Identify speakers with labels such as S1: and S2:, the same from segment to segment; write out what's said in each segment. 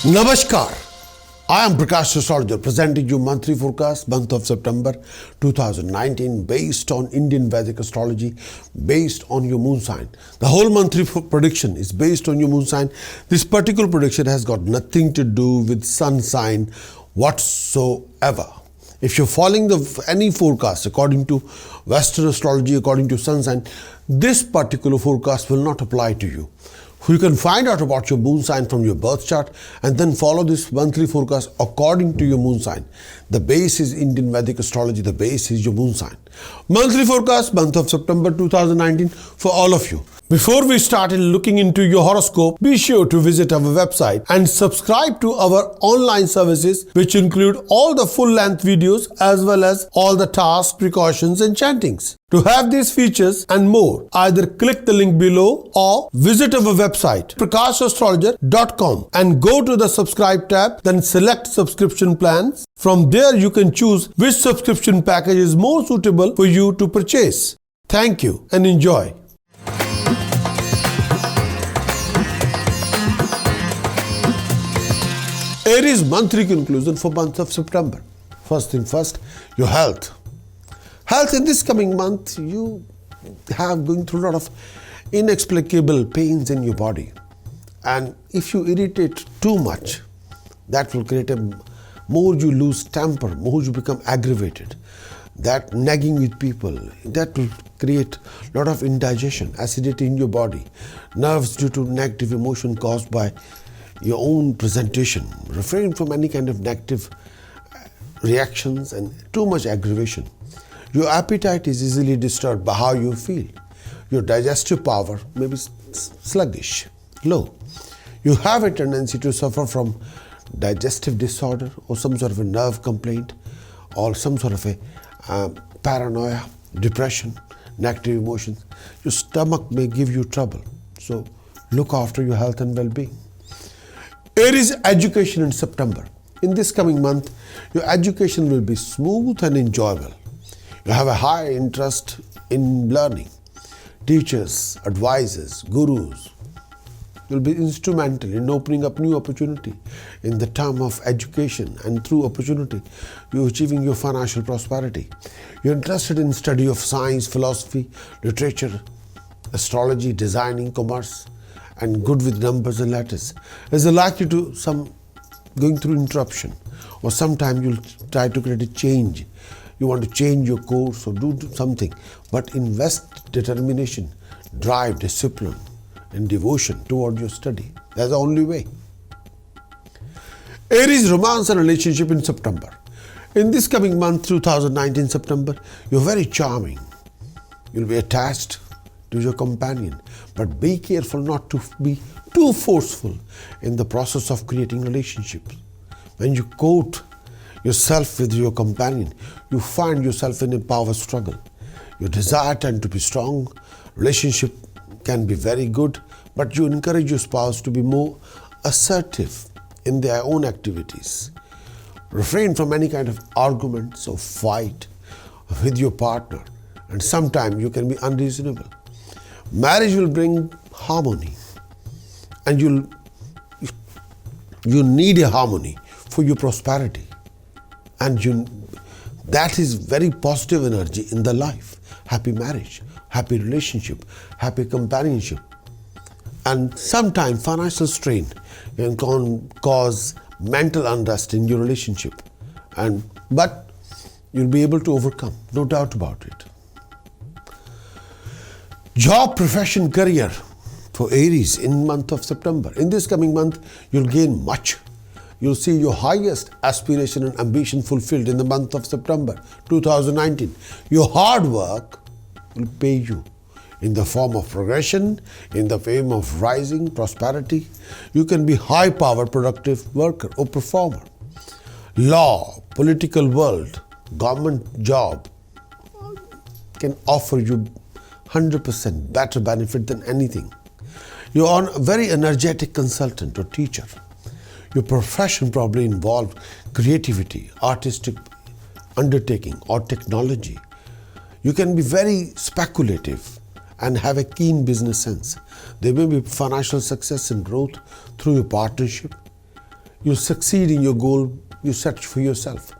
S1: Namaskar. I am Prakash Astrologer presenting you monthly forecast month of September 2019 based on Indian Vedic Astrology, based on your moon sign. The whole monthly prediction is based on your moon sign. This particular prediction has got nothing to do with sun sign whatsoever. If you're following any forecast according to Western astrology, according to sun sign, this particular forecast will not apply to you. You can find out about your moon sign from your birth chart and then follow this monthly forecast according to your moon sign. The base is Indian Vedic Astrology, the base is your moon sign. Monthly forecast, month of September 2019 for all of you. Before we start looking into your horoscope, be sure to visit our website and subscribe to our online services, which include all the full-length videos as well as all the tasks, precautions and chantings. To have these features and more, either click the link below or visit our website prakashastrologer.com and go to the subscribe tab, then select subscription plans. From there you can choose which subscription package is more suitable for you to purchase. Thank you and enjoy. Aries monthly conclusion for month of September. First thing first, your health. Health in this coming month, you have going through a lot of inexplicable pains in your body. And if you irritate too much, that will create more you lose temper, more you become aggravated. That nagging with people, that will create a lot of indigestion, acidity in your body, nerves due to negative emotion caused by your own presentation. Refrain from any kind of negative reactions and too much aggravation. Your appetite is easily disturbed by how you feel. Your digestive power may be sluggish, low. You have a tendency to suffer from digestive disorder or some sort of a nerve complaint or some sort of a paranoia, depression, negative emotions. Your stomach may give you trouble. So look after your health and well-being. Aries education in September. In this coming month, your education will be smooth and enjoyable. You have a high interest in learning. Teachers, advisors, gurus will be instrumental in opening up new opportunity in the term of education, and through opportunity, you're achieving your financial prosperity. You're interested in study of science, philosophy, literature, astrology, designing, commerce, and good with numbers and letters. There's a likely to some going through interruption, or sometime you'll try to create a change. You want to change your course or do something, but invest determination, drive, discipline, and devotion toward your study. That's the only way. Aries romance and relationship in September. In this coming month, 2019 September, you're very charming. You'll be attached to your companion, but be careful not to be too forceful in the process of creating relationships. When you court yourself with your companion, you find yourself in a power struggle. Your desire tends to be strong, relationship can be very good, but you encourage your spouse to be more assertive in their own activities. Refrain from any kind of arguments or fight with your partner, and sometimes you can be unreasonable. Marriage will bring harmony, and you need a harmony for your prosperity. And that is very positive energy in the life. Happy marriage, happy relationship, happy companionship. And sometimes financial strain can cause mental unrest in your relationship. But you'll be able to overcome, no doubt about it. Job, profession, career for Aries in month of September. In this coming month, you'll gain much. You'll see your highest aspiration and ambition fulfilled in the month of September 2019. Your hard work will pay you in the form of progression, in the form of rising prosperity. You can be high-powered, productive worker or performer. Law, political world, government job can offer you 100% better benefit than anything. You are a very energetic consultant or teacher. Your profession probably involved creativity, artistic undertaking, or technology. You can be very speculative and have a keen business sense. There may be financial success and growth through your partnership. You'll succeed in your goal you set for yourself.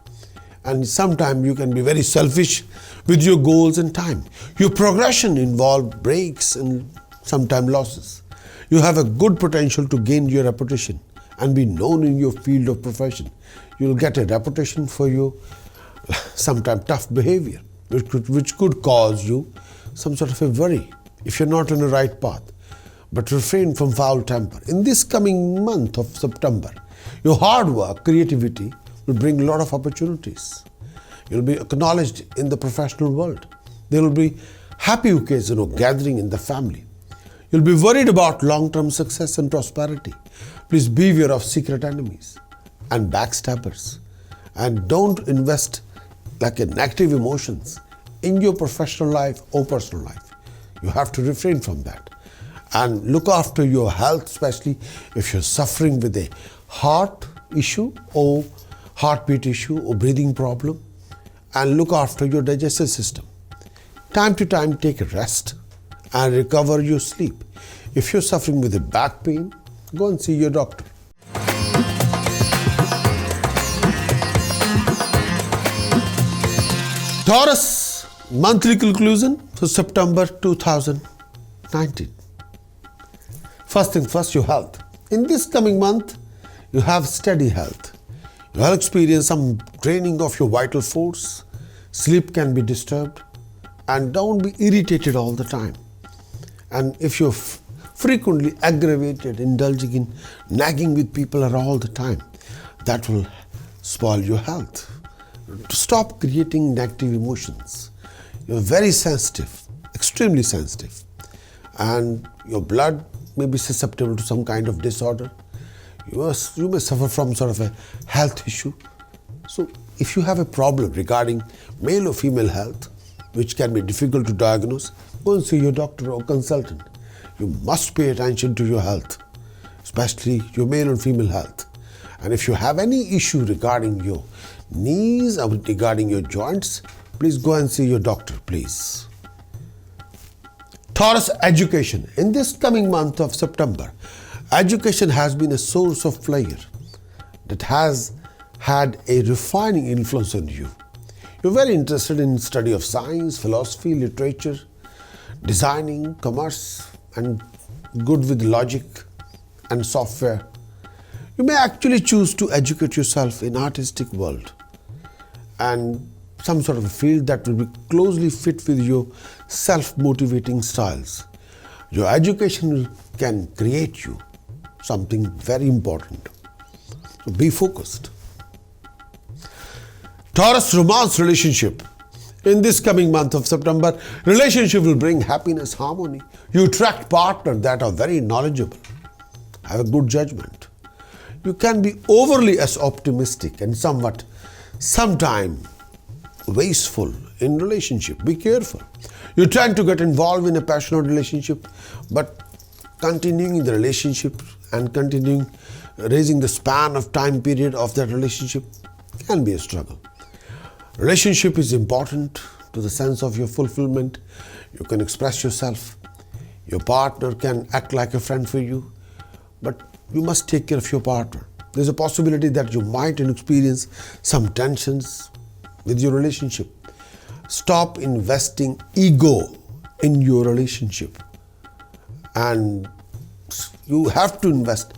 S1: And sometimes you can be very selfish with your goals and time. Your progression involves breaks and sometimes losses. You have a good potential to gain your reputation and be known in your field of profession. You'll get a reputation for your sometimes tough behavior, which could cause you some sort of a worry if you're not on the right path. But refrain from foul temper. In this coming month of September, your hard work, creativity will bring a lot of opportunities. You'll be acknowledged in the professional world. There will be happy occasion or gathering in the family. You'll be worried about long-term success and prosperity. Please beware of secret enemies and backstabbers. And don't invest like in negative emotions in your professional life or personal life. You have to refrain from that. And look after your health, especially if you're suffering with a heart issue or heartbeat issue or breathing problem. And look after your digestive system. Time to time, take a rest and recover your sleep. If you're suffering with a back pain, go and see your doctor. Taurus, monthly conclusion for September 2019. First thing first, your health. In this coming month, you have steady health. You will experience some draining of your vital force. Sleep can be disturbed. And don't be irritated all the time. And if you're frequently aggravated, indulging in nagging with people all the time, that will spoil your health. Stop creating negative emotions. You're very sensitive, extremely sensitive. And your blood may be susceptible to some kind of disorder. You may suffer from sort of a health issue. So if you have a problem regarding male or female health, which can be difficult to diagnose, go and see your doctor or consultant. You must pay attention to your health, especially your male and female health. And if you have any issue regarding your knees or regarding your joints, please go and see your doctor, please. Taurus, education. In this coming month of September, education has been a source of pleasure that has had a refining influence on you. You're very interested in study of science, philosophy, literature, designing, commerce, and good with logic and software. You may actually choose to educate yourself in artistic world and some sort of a field that will be closely fit with your self-motivating styles. Your education can create you something very important. So be focused. Taurus, romance relationship. In this coming month of September, relationship will bring happiness, harmony. You attract partners that are very knowledgeable, have a good judgment. You can be overly as optimistic and sometimes wasteful in relationship. Be careful. You're trying to get involved in a passionate relationship, but continuing the relationship and continuing raising the span of time period of that relationship can be a struggle. Relationship is important to the sense of your fulfillment. You can express yourself. Your partner can act like a friend for you, but you must take care of your partner. There's a possibility that you might experience some tensions with your relationship. Stop investing ego in your relationship. And you have to invest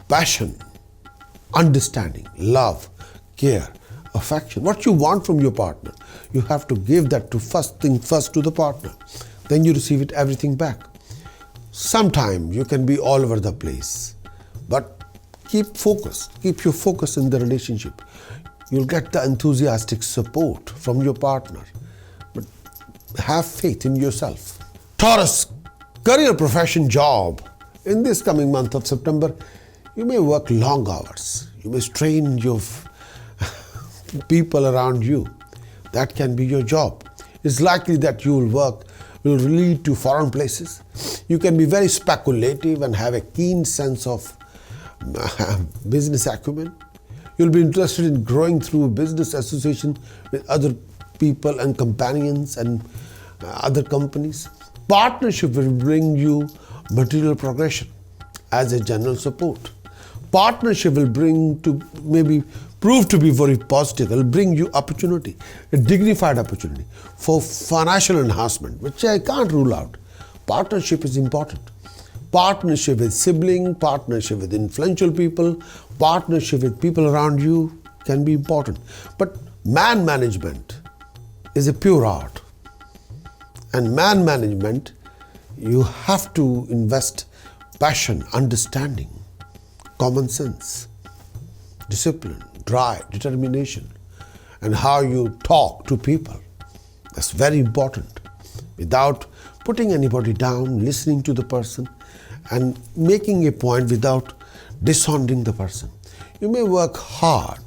S1: passion, understanding, love, care, affection. What you want from your partner, you have to give that to first to the partner. Then you receive it everything back. Sometimes you can be all over the place, but keep focused. Keep your focus in the relationship. You'll get the enthusiastic support from your partner, but have faith in yourself. Taurus, career, profession, job. In this coming month of September, you may work long hours. You may strain your people around you. That can be your job. It's likely that your work will lead to foreign places. You can be very speculative and have a keen sense of business acumen. You'll be interested in growing through business association with other people and companions and other companies. Partnership will bring you material progression as a general support. Partnership will prove to be very positive. It will bring you opportunity, a dignified opportunity for financial enhancement, which I can't rule out. Partnership is important. Partnership with sibling, partnership with influential people, partnership with people around you can be important. But man management is a pure art. And man management, you have to invest passion, understanding, common sense, discipline, drive, determination, and how you talk to people. That's very important. Without putting anybody down, listening to the person, and making a point without dishonoring the person. You may work hard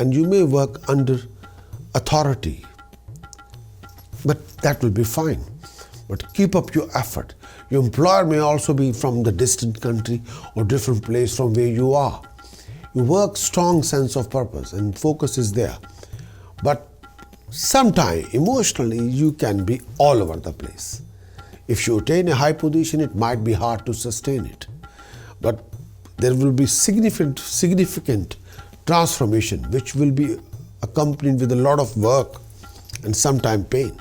S1: and you may work under authority, but that will be fine. But keep up your effort. Your employer may also be from the distant country or different place from where you are. You work strong sense of purpose and focus is there. But sometimes emotionally you can be all over the place. If you attain a high position, it might be hard to sustain it. But there will be significant transformation which will be accompanied with a lot of work and sometimes pain.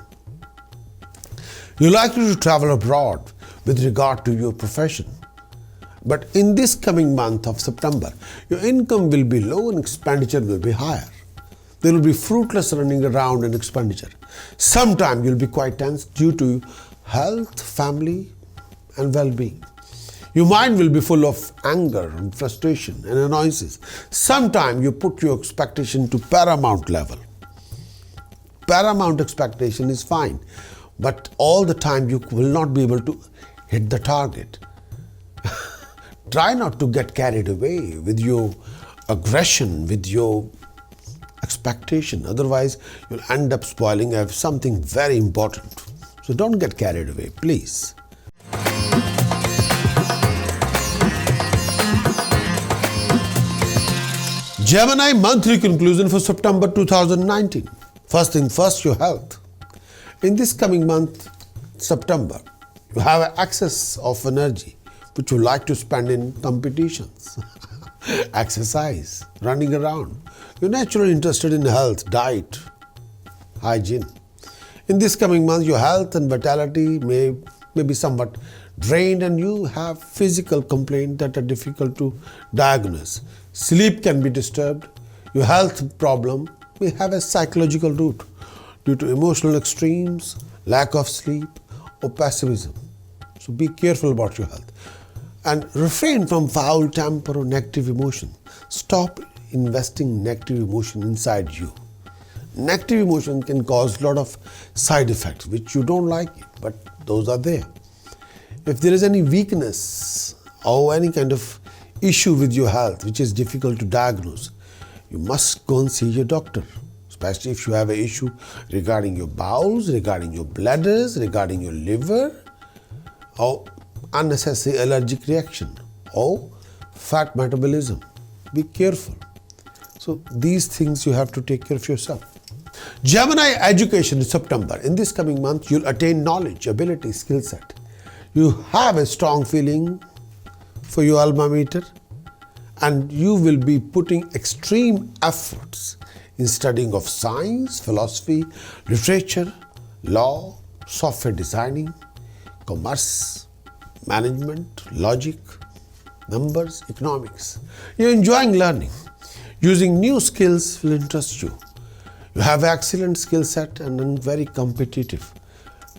S1: You're likely to travel abroad with regard to your profession. But in this coming month of September, your income will be low and expenditure will be higher. There will be fruitless running around and expenditure. Sometimes you'll be quite tense due to health, family, and well-being. Your mind will be full of anger and frustration and annoyances. Sometimes you put your expectation to paramount level. Paramount expectation is fine, but all the time you will not be able to hit the target. Try not to get carried away with your aggression, with your expectation. Otherwise, you'll end up spoiling something very important. So don't get carried away, please. Gemini monthly conclusion for September 2019. First thing first, your health. In this coming month, September, you have an excess of energy which you like to spend in competitions, exercise, running around. You're naturally interested in health, diet, hygiene. In this coming month, your health and vitality may be somewhat drained and you have physical complaints that are difficult to diagnose. Sleep can be disturbed. Your health problem may have a psychological root due to emotional extremes, lack of sleep, or pessimism. So be careful about your health. And refrain from foul temper or negative emotion. Stop investing negative emotion inside you. Negative emotion can cause a lot of side effects which you don't like, but those are there. If there is any weakness or any kind of issue with your health which is difficult to diagnose, you must go and see your doctor. Especially if you have an issue regarding your bowels, regarding your bladders, regarding your liver, or unnecessary allergic reaction, or fat metabolism. Be careful. So these things you have to take care of yourself. Gemini education in September. In this coming month, you'll attain knowledge, ability, skill set. You have a strong feeling for your alma mater and you will be putting extreme efforts in studying of science, philosophy, literature, law, software designing, commerce, management, logic, numbers, economics. You're enjoying learning. Using new skills will interest you. You have excellent skill set and are very competitive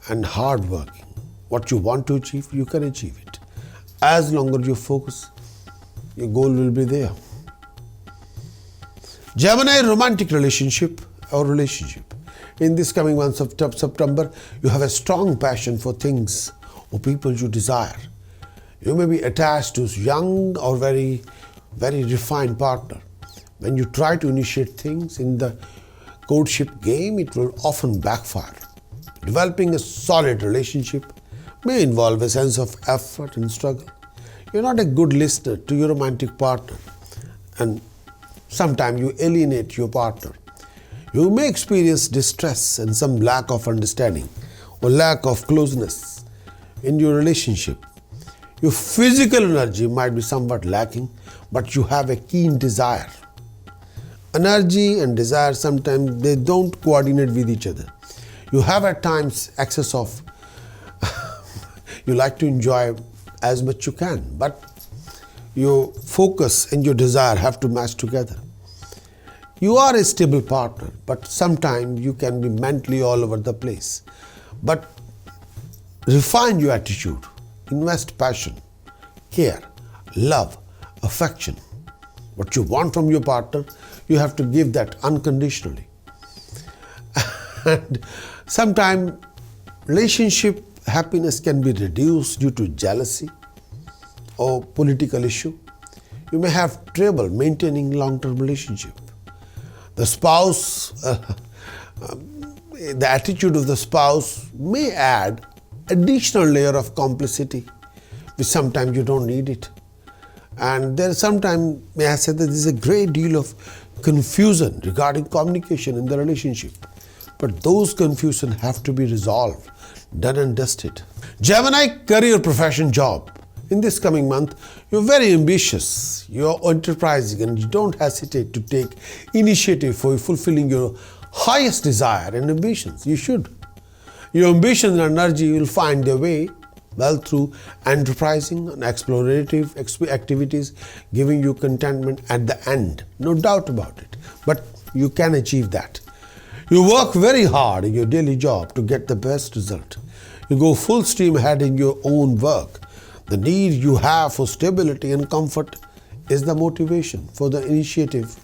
S1: and hardworking. What you want to achieve, you can achieve it. As long as you focus, your goal will be there. Gemini romantic relationship or relationship. In this coming month of September, you have a strong passion for things or people you desire. You may be attached to a young or very refined partner. When you try to initiate things in the courtship game, it will often backfire. Developing a solid relationship may involve a sense of effort and struggle. You're not a good listener to your romantic partner and sometimes you alienate your partner. You may experience distress and some lack of understanding or lack of closeness in your relationship. Your physical energy might be somewhat lacking, but you have a keen desire. Energy and desire, sometimes they don't coordinate with each other. You have at times excess of, you like to enjoy as much you can, but your focus and your desire have to match together. You are a stable partner, but sometimes you can be mentally all over the place. But refine your attitude, invest passion, care, love, affection. What you want from your partner, you have to give that unconditionally. And sometimes relationship happiness can be reduced due to jealousy or political issue. You may have trouble maintaining long-term relationship. The spouse, the attitude of the spouse may add additional layer of complicity, which sometimes you don't need it. And there sometimes, may I say that there is a great deal of confusion regarding communication in the relationship. But those confusions have to be resolved, done and dusted. Gemini, career, profession, job. In this coming month, you're very ambitious, you're enterprising, and you don't hesitate to take initiative for fulfilling your highest desire and ambitions. You should. Your ambition and energy will find their way well through enterprising and explorative activities, giving you contentment at the end. No doubt about it. But you can achieve that. You work very hard in your daily job to get the best result. You go full steam ahead in your own work. The need you have for stability and comfort is the motivation for the initiative,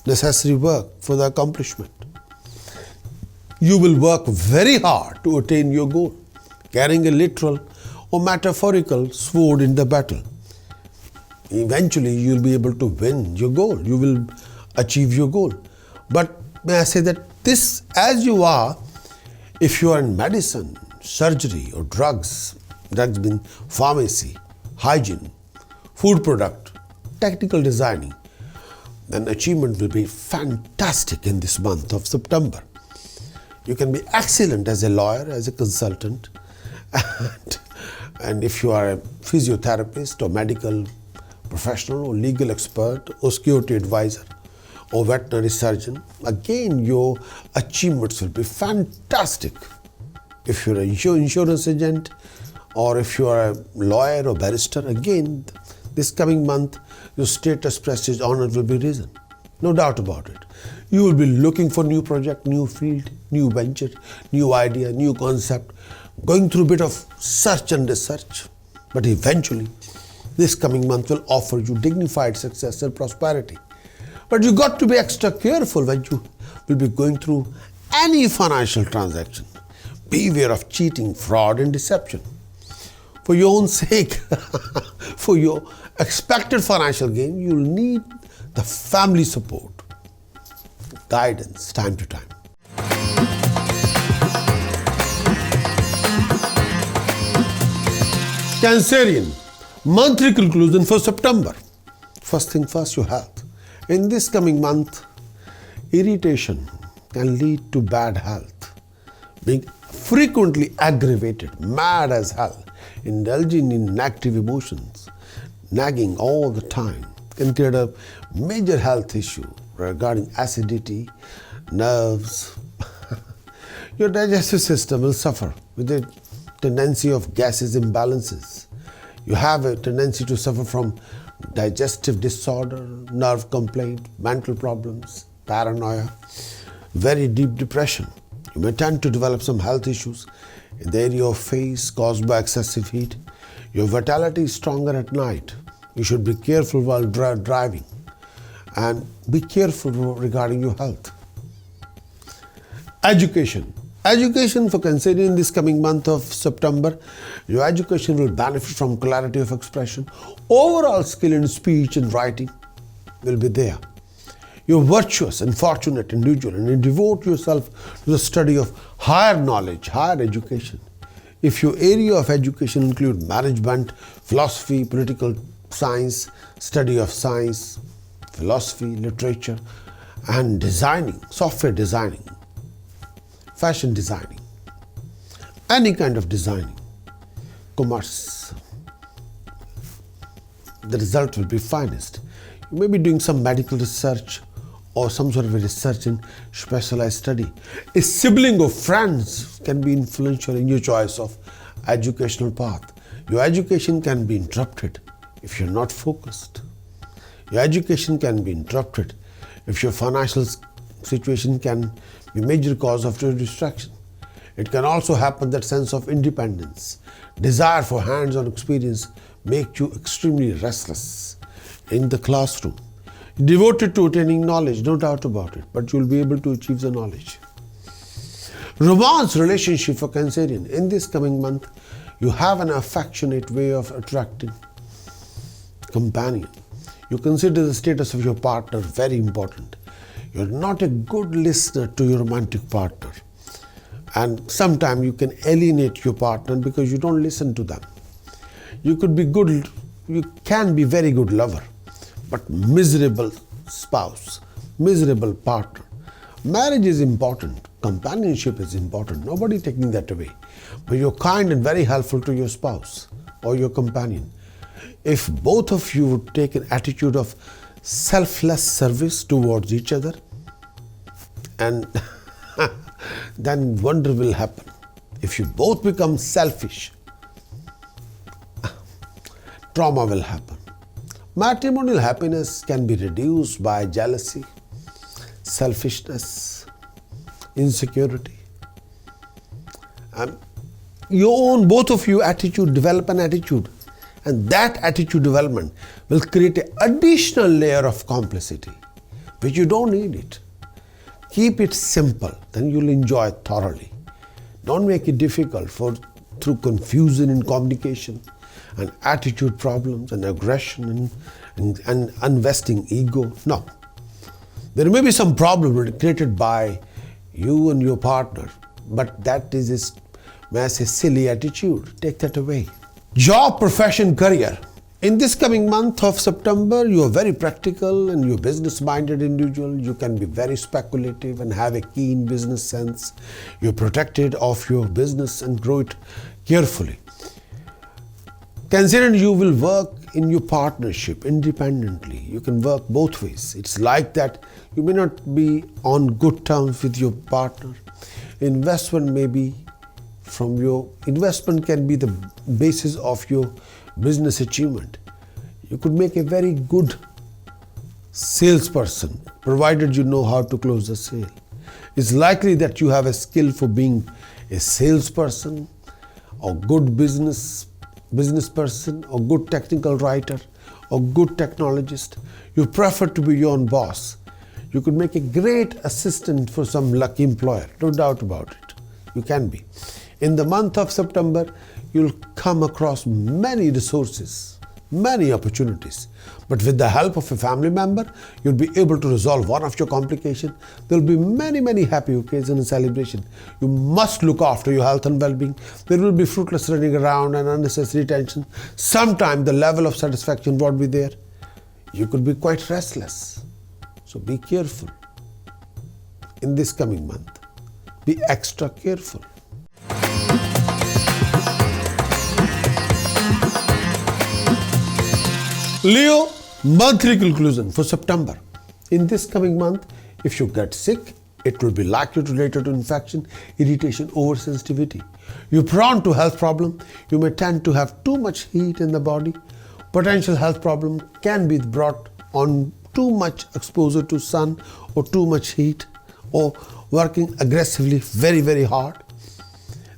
S1: necessary work for the accomplishment. You will work very hard to attain your goal, carrying a literal or metaphorical sword in the battle. Eventually, you will be able to win your goal. You will achieve your goal. But may I say that this, as you are, if you are in medicine, surgery or drugs mean pharmacy, hygiene, food product, technical designing, then achievement will be fantastic in this month of September. You can be excellent as a lawyer, as a consultant, and if you are a physiotherapist or medical professional or legal expert or security advisor or veterinary surgeon, again your achievements will be fantastic. If you're an insurance agent or if you are a lawyer or barrister, again this coming month your status, prestige, honor will be risen. No doubt about it. You will be looking for new project, new field, new venture, new idea, new concept, going through a bit of search and research. But eventually, this coming month will offer you dignified success and prosperity. But you got to be extra careful when you will be going through any financial transaction. Beware of cheating, fraud and deception. For your own sake, for your expected financial gain, you will need the family support, guidance, time to time. Cancerian, monthly conclusion for September. First thing first, your health. In this coming month, irritation can lead to bad health. Being frequently aggravated, mad as hell, indulging in negative emotions, nagging all the time can create a major health issue regarding acidity, nerves. Your digestive system will suffer with a tendency of gases imbalances. You have a tendency to suffer from digestive disorder, nerve complaint, mental problems, paranoia, very deep depression. You may tend to develop some health issues in the area of face caused by excessive heat. Your vitality is stronger at night. You should be careful while driving and be careful regarding your health. Education. Education for Cancerian this coming month of September. Your education will benefit from clarity of expression. Overall skill in speech and writing will be there. You're virtuous and fortunate individual and you devote yourself to the study of higher knowledge, higher education. If your area of education include management, philosophy, political science, study of science, philosophy, literature, and designing, software designing, fashion designing, any kind of designing, commerce, the result will be finest. You may be doing some medical research or some sort of a research in specialized study. A sibling or friends can be influential in your choice of educational path. Your education can be interrupted if you're not focused. Your education can be interrupted if your financial situation can be a major cause of your distraction. It can also happen that sense of independence, desire for hands-on experience make you extremely restless in the classroom. Devoted to attaining knowledge, no doubt about it, but you'll be able to achieve the knowledge. Romance relationship for Cancerian. In this coming month, you have an affectionate way of attracting companion. You consider the status of your partner very important. You're not a good listener to your romantic partner. And sometimes you can alienate your partner because you don't listen to them. You can be very good lover, but miserable spouse, miserable partner. Marriage is important. Companionship is important. Nobody taking that away. But you're kind and very helpful to your spouse or your companion. If both of you would take an attitude of selfless service towards each other, and then wonder will happen. If you both become selfish, trauma will happen. Matrimonial happiness can be reduced by jealousy, selfishness, insecurity. Both of you develop an attitude, and that attitude development will create an additional layer of complicity, which you don't need it. Keep it simple, then you'll enjoy it thoroughly. Don't make it difficult through confusion in communication and attitude problems and aggression and investing ego. No. There may be some problem created by you and your partner, but that is a silly attitude. Take that away. Job, profession, career. In this coming month of September, you are very practical and you're business-minded individual. You can be very speculative and have a keen business sense. You're protected of your business and grow it carefully. Consider you will work in your partnership independently. You can work both ways. It's like that you may not be on good terms with your partner. Investment can be the basis of your business achievement. You could make a very good salesperson, provided you know how to close the sale. It's likely that you have a skill for being a salesperson or good business person or good technical writer or good technologist. You prefer to be your own boss. You could make a great assistant for some lucky employer, no doubt about it. You can be. In the month of September, you'll come across many resources, many opportunities. But with the help of a family member, you'll be able to resolve one of your complications. There'll be many, many happy occasions and celebration. You must look after your health and well-being. There will be fruitless running around and unnecessary tension. Sometimes the level of satisfaction won't be there. You could be quite restless. So be careful. In this coming month, be extra careful. Leo, monthly conclusion for September. In this coming month, if you get sick, it will be likely related to infection, irritation, oversensitivity. You're prone to health problem. You may tend to have too much heat in the body. Potential health problem can be brought on too much exposure to sun or too much heat or working aggressively very, very hard.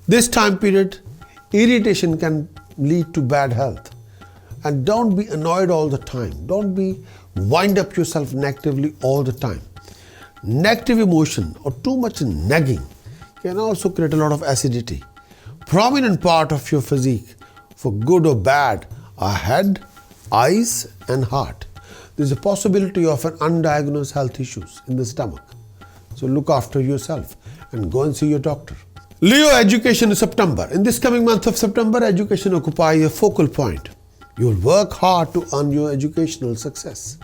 S1: This time period, irritation can lead to bad health. And don't be annoyed all the time. Don't wind up yourself negatively all the time. Negative emotion or too much nagging can also create a lot of acidity. Prominent part of your physique, for good or bad, are head, eyes and heart. There is a possibility of an undiagnosed health issues in the stomach. So look after yourself and go and see your doctor. Leo, education in September. In this coming month of September, education occupies a focal point. You will work hard to earn your educational success.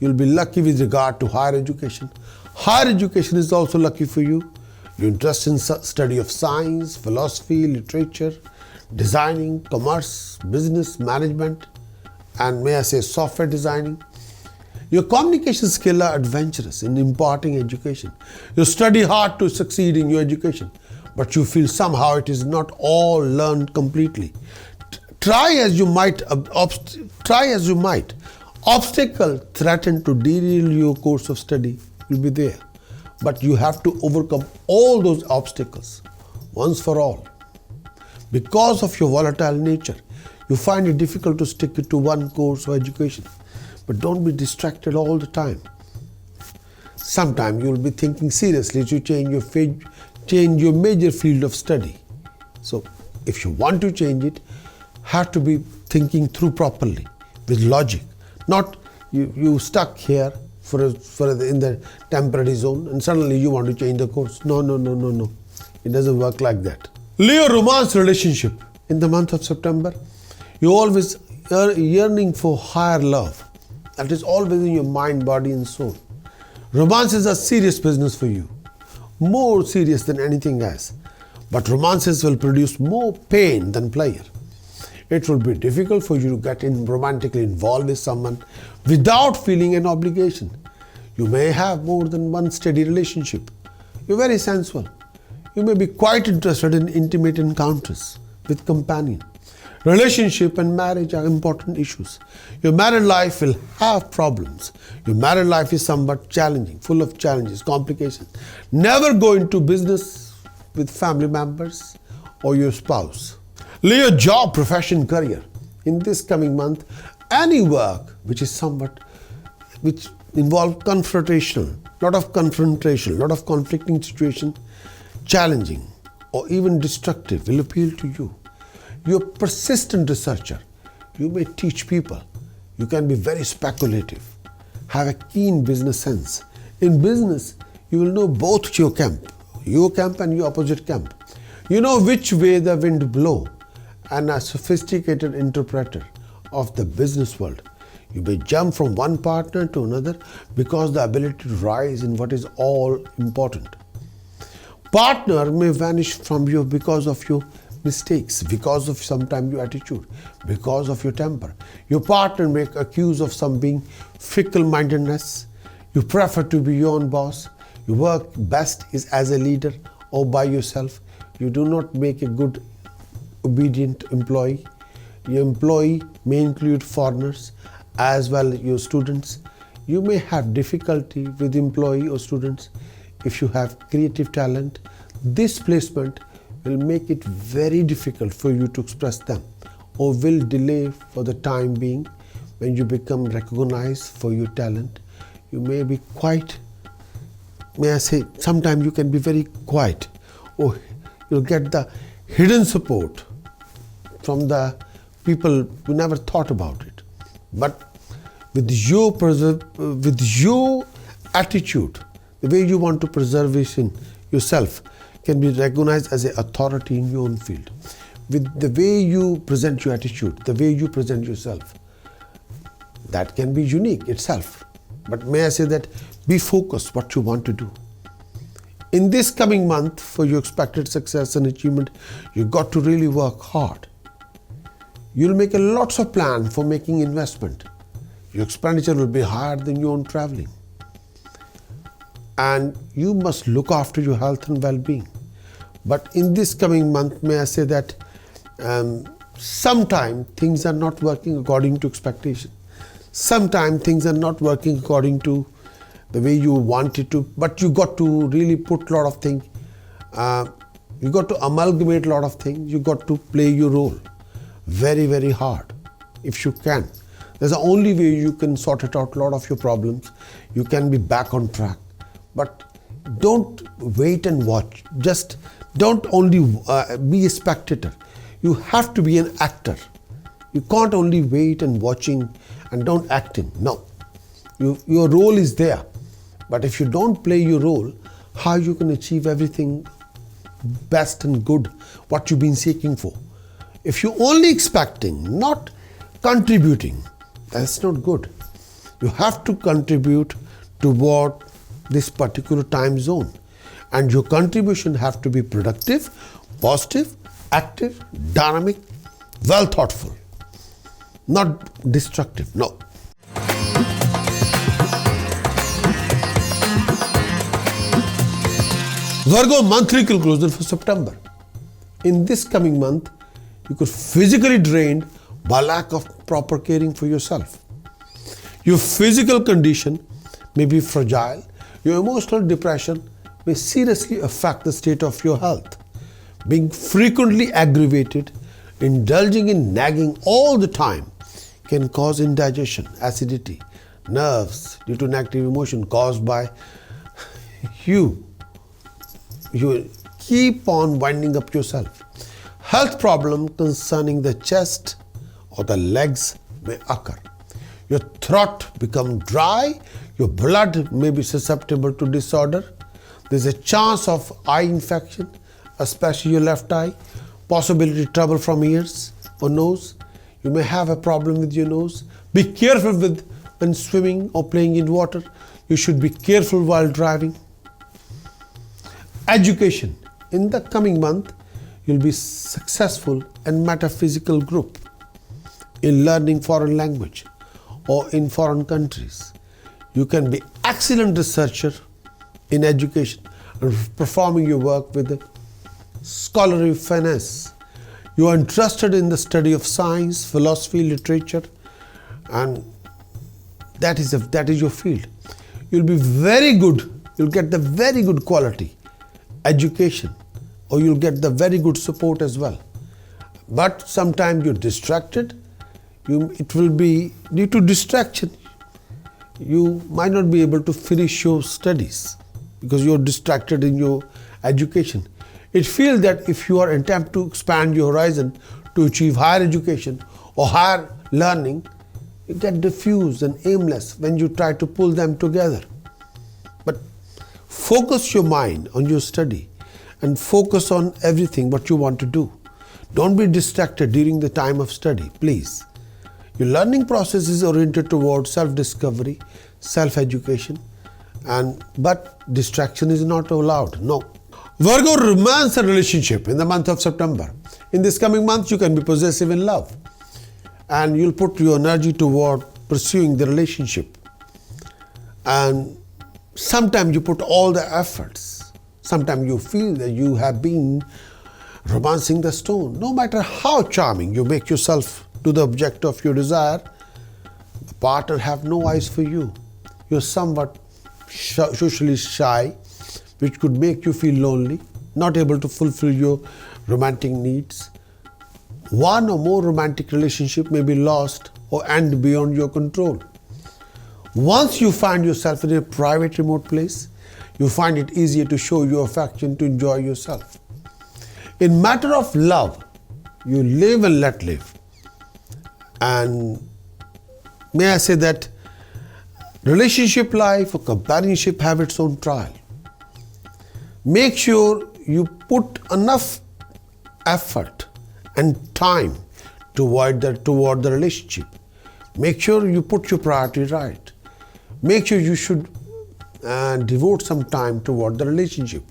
S1: You will be lucky with regard to higher education. Higher education is also lucky for you. Your interest in study of science, philosophy, literature, designing, commerce, business, management, and may I say software designing. Your communication skills are adventurous in imparting education. You study hard to succeed in your education, but you feel somehow it is not all learned completely. Try as you might, obstacle threaten to derail your course of study will be there, but you have to overcome all those obstacles once for all. Because of your volatile nature, you find it difficult to stick to one course of education, but don't be distracted all the time. Sometimes you will be thinking seriously to change your major field of study. So if you want to change it, have to be thinking through properly with logic, not you stuck here in the temporary zone and suddenly you want to change the course. No. It doesn't work like that. Leo romance relationship. In the month of September, you always are yearning for higher love. That is always in your mind, body and soul. Romance is a serious business for you, more serious than anything else. But romances will produce more pain than pleasure. It will be difficult for you to get romantically involved with someone without feeling an obligation. You may have more than one steady relationship. You're very sensual. You may be quite interested in intimate encounters with companion. Relationship and marriage are important issues. Your married life will have problems. Your married life is somewhat challenging, full of challenges, complications. Never go into business with family members or your spouse. Leo job, profession, career. In this coming month, any work which involves confrontation, lot of conflicting situation, challenging or even destructive will appeal to you. You're a persistent researcher. You may teach people. You can be very speculative. Have a keen business sense. In business, you will know both your camp and your opposite camp. You know which way the wind blows, and a sophisticated interpreter of the business world. You may jump from one partner to another because the ability to rise in what is all important. Partner may vanish from you because of your mistakes, because of sometimes your attitude, because of your temper. Your partner may accuse of some being fickle-mindedness. You prefer to be your own boss. Your work best is as a leader or by yourself. You do not make a good, obedient employee. Your employee may include foreigners as well as your students. You may have difficulty with employee or students. If you have creative talent, this placement will make it very difficult for you to express them or will delay for the time being. When you become recognized for your talent, you may be quite, sometimes you can be very quiet, or you'll get the hidden support from the people who never thought about it. But with your attitude, the way you want to preserve yourself can be recognized as an authority in your own field. With the way you present your attitude, the way you present yourself, that can be unique itself. But may I say that be focused what you want to do. In this coming month, for your expected success and achievement, you got to really work hard. You'll make lots of plans for making investment. Your expenditure will be higher than your own traveling. And you must look after your health and well-being. But in this coming month, may I say that sometimes things are not working according to expectation. Sometimes things are not working according to the way you want it to, but you got to really put a lot of things. You got to amalgamate a lot of things. You got to play your role very, very hard if you can. That's the only way you can sort it out a lot of your problems. You can be back on track. But don't wait and watch. Just don't only be a spectator. You have to be an actor. You can't only wait and watching and don't acting. No. Your role is there. But if you don't play your role, how you can achieve everything best and good, what you've been seeking for? If you're only expecting, not contributing, that's not good. You have to contribute toward this particular time zone. And your contribution have to be productive, positive, active, dynamic, well thoughtful. not destructive, no. Virgo monthly conclusion for September. In this coming month, you could physically drained by lack of proper caring for yourself. Your physical condition may be fragile. Your emotional depression may seriously affect the state of your health. Being frequently aggravated, indulging in nagging all the time can cause indigestion, acidity, nerves due to negative emotion caused by you keep on winding up yourself. Health problem concerning the chest or the legs may occur. Your throat become dry, your blood may be susceptible to disorder. There's a chance of eye infection, especially your left eye, possibility trouble from ears or nose. You may have a problem with your nose. Be careful when swimming or playing in water. You should be careful while driving. Education. In the coming month, you'll be successful in metaphysical group, in learning foreign language or in foreign countries. You can be excellent researcher in education and performing your work with a scholarly finesse. You are interested in the study of science, philosophy, literature, and that is your field. You'll be very good. You'll get the very good quality education, or you'll get the very good support as well. But sometimes you're distracted. It will be due to distraction. You might not be able to finish your studies because you're distracted in your education. It feels that if you are attempt to expand your horizon to achieve higher education or higher learning, you get diffused and aimless when you try to pull them together. But focus your mind on your study and focus on everything what you want to do. Don't be distracted during the time of study, please. Your learning process is oriented towards self-discovery, self-education, but distraction is not allowed, no. Virgo, romance and relationship in the month of September. In this coming month, you can be possessive in love and you'll put your energy toward pursuing the relationship. And sometimes you put all the efforts. Sometimes you feel that you have been romancing the stone. No matter how charming you make yourself to the object of your desire, the partner have no eyes for you. You're somewhat socially shy, which could make you feel lonely, not able to fulfill your romantic needs. One or more romantic relationship may be lost or end beyond your control. Once you find yourself in a private remote place, you find it easier to show your affection to enjoy yourself. In matter of love, you live and let live. And may I say that relationship life or companionship have its own trial. Make sure you put enough effort and time toward the relationship. Make sure you put your priority right. Make sure you should devote some time toward the relationship.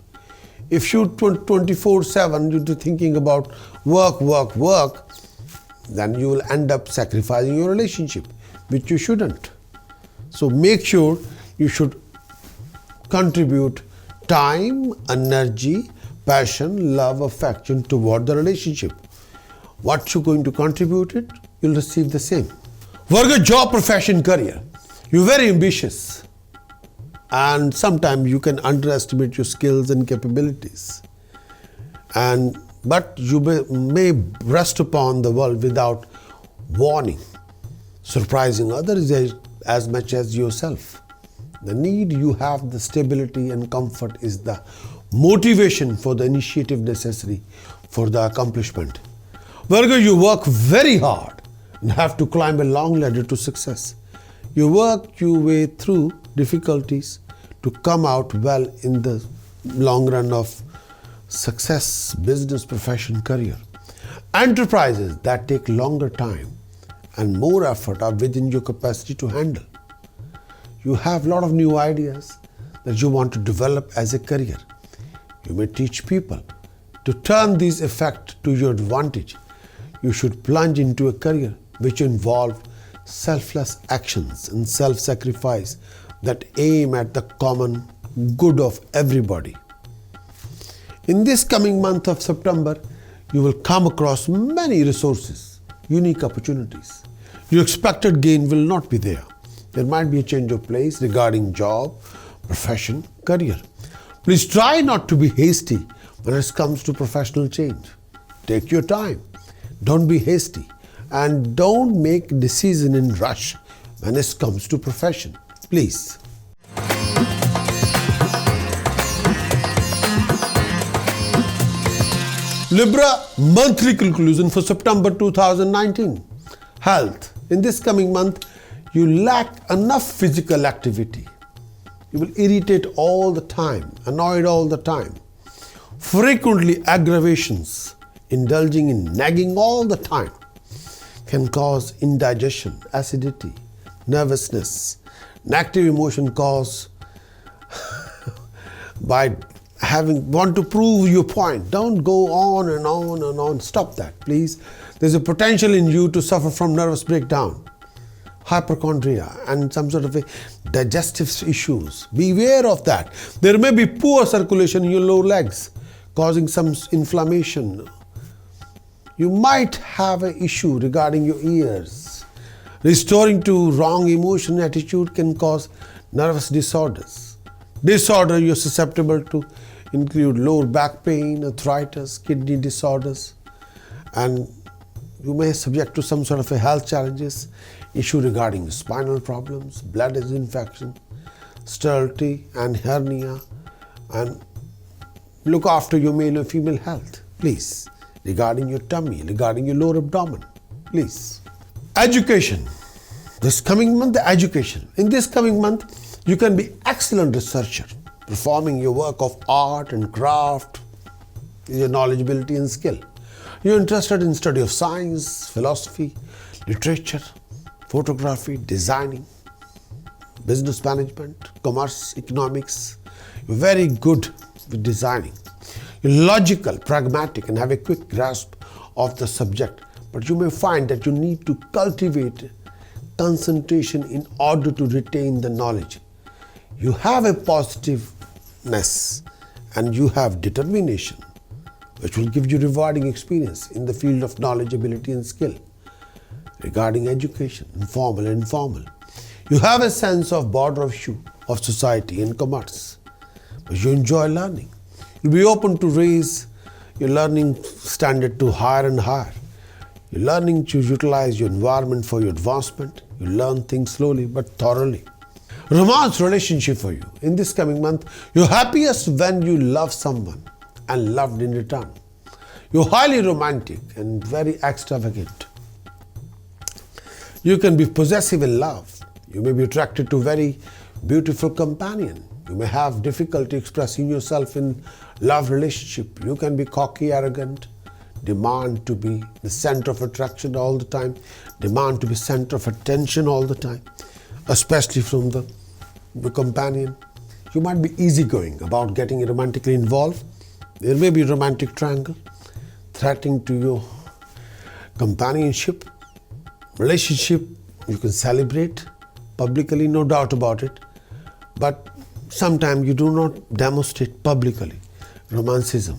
S1: If you 24/7 you're thinking about work, then you will end up sacrificing your relationship, which you shouldn't. So make sure you should contribute time, energy, passion, love, affection toward the relationship. What you're going to contribute it, you'll receive the same. Virgo, job, profession, career. You're very ambitious and sometimes you can underestimate your skills and capabilities. But you may rest upon the world without warning, surprising others as much as yourself. The need you have, the stability and comfort is the motivation for the initiative necessary for the accomplishment. Virgo, you work very hard and have to climb a long ladder to success. You work your way through difficulties to come out well in the long run of success, business, profession, career. Enterprises that take longer time and more effort are within your capacity to handle. You have a lot of new ideas that you want to develop as a career. You may teach people to turn these effects to your advantage. You should plunge into a career which involve selfless actions and self-sacrifice that aim at the common good of everybody. In this coming month of September, you will come across many resources, unique opportunities. Your expected gain will not be there. There might be a change of place regarding job, profession, career. Please try not to be hasty when it comes to professional change. Take your time. Don't be hasty. And don't make decision in rush when it comes to profession. Please. Libra monthly conclusion for September 2019. Health. In this coming month, you lack enough physical activity. You will irritate all the time, annoyed all the time. Frequently aggravations, indulging in nagging all the time can cause indigestion, acidity, nervousness, negative emotion caused by want to prove your point. Don't go on and on and on. Stop that, please. There's a potential in you to suffer from nervous breakdown, hypochondria, and some sort of a digestive issues. Beware of that. There may be poor circulation in your lower legs, causing some inflammation. You might have an issue regarding your ears. Restoring to wrong emotion attitude can cause nervous disorders. Disorder you're susceptible to include lower back pain, arthritis, kidney disorders, and you may subject to some sort of a health challenges, issue regarding spinal problems, blood infection, sterility and hernia, and look after your male and female health, please. Regarding your tummy, regarding your lower abdomen, please. Education. This coming month, the education. In this coming month, you can be excellent researcher, performing your work of art and craft, your knowledgeability and skill. You're interested in study of science, philosophy, literature, photography, designing, business management, commerce, economics. You're very good with designing. You're logical, pragmatic, and have a quick grasp of the subject. But you may find that you need to cultivate concentration in order to retain the knowledge. You have a positiveness and you have determination, which will give you rewarding experience in the field of knowledge, ability, and skill. Regarding education, informal and informal, you have a sense of border issue of society and commerce, but you enjoy learning. You'll be open to raise your learning standard to higher and higher. You're learning to utilize your environment for your advancement. You learn things slowly but thoroughly. Romance relationship for you. In this coming month, you're happiest when you love someone and loved in return. You're highly romantic and very extravagant. You can be possessive in love. You may be attracted to a very beautiful companion. You may have difficulty expressing yourself in love relationship. You can be cocky, arrogant, demand to be the center of attraction all the time, demand to be center of attention all the time, especially from the companion. You might be easygoing about getting romantically involved. There may be a romantic triangle threatening to your companionship. Relationship you can celebrate publicly, no doubt about it, but sometimes you do not demonstrate publicly romanticism.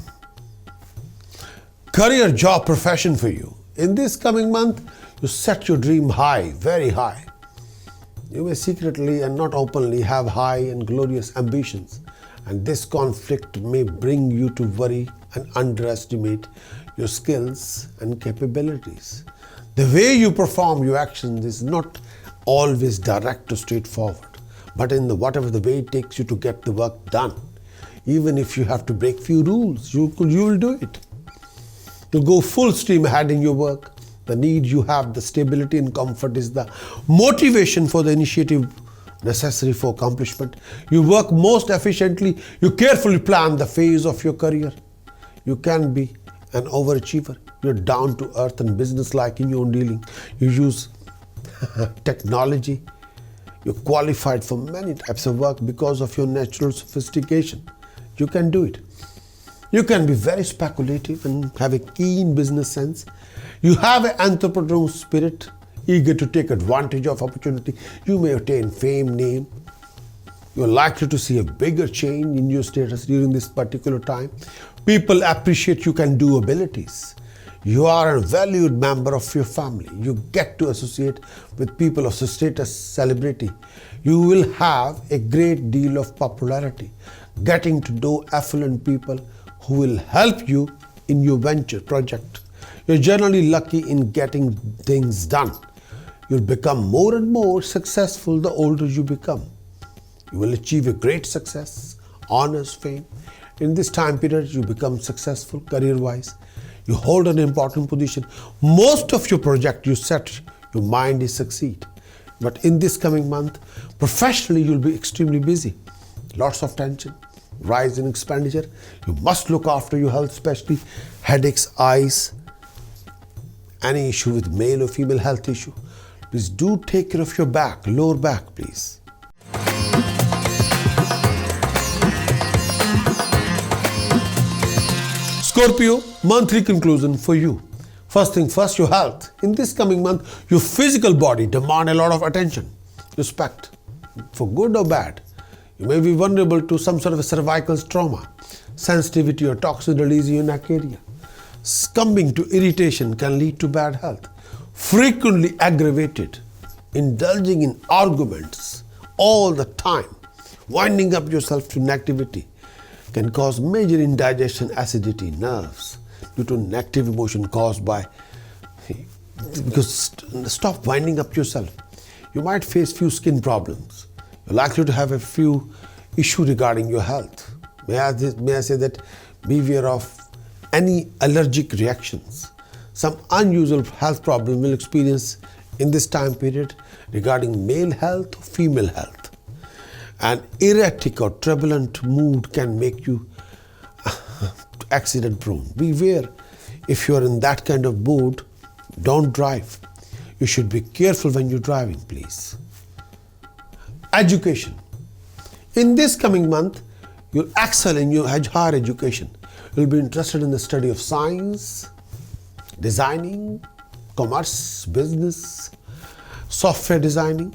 S1: Career, job, profession for you. In this coming month, you set your dream high, very high. You may secretly and not openly have high and glorious ambitions, and this conflict may bring you to worry and underestimate your skills and capabilities. The way you perform your actions is not always direct or straightforward, but in whatever the way it takes you to get the work done. Even if you have to break few rules, you will do it. You'll go full steam ahead in your work. The need you have, the stability and comfort is the motivation for the initiative necessary for accomplishment. You work most efficiently. You carefully plan the phase of your career. You can be an overachiever. You're down to earth and business-like in your own dealing. You use technology. You're qualified for many types of work because of your natural sophistication. You can do it. You can be very speculative and have a keen business sense. You have an entrepreneurial spirit. eager to take advantage of opportunity. You may attain fame, name. You're likely to see a bigger change in your status during this particular time. People appreciate you can do abilities. You are a valued member of your family. You get to associate with people of status, celebrity. You will have a great deal of popularity, getting to know affluent people who will help you in your venture project. You're generally lucky in getting things done. You'll become more and more successful the older you become. You will achieve a great success, honors, fame. In this time period, you become successful career-wise. You hold an important position. Most of your project you set your mind is succeed. But in this coming month, professionally, you'll be extremely busy. Lots of tension, rise in expenditure. You must look after your health, especially headaches, eyes, any issue with male or female health issue. Please do take care of your back, lower back, please. Scorpio, monthly conclusion for you. First thing first, your health. In this coming month, your physical body demands a lot of attention, respect, for good or bad. You may be vulnerable to some sort of a cervical trauma, sensitivity or toxin release in your neck area. Succumbing to irritation can lead to bad health. Frequently aggravated, indulging in arguments all the time, winding up yourself to negativity can cause major indigestion, acidity, nerves due to negative emotion caused by, because stop winding up yourself. You might face few skin problems. You're likely to have a few issues regarding your health. May I say that beware of any allergic reactions. Some unusual health problem will experience in this time period regarding male health or female health. An erratic or turbulent mood can make you accident prone. Beware, if you are in that kind of mood, don't drive. You should be careful when you're driving, please. Education. In this coming month, you'll excel in your higher education. You'll be interested in the study of science, designing, commerce, business, software designing,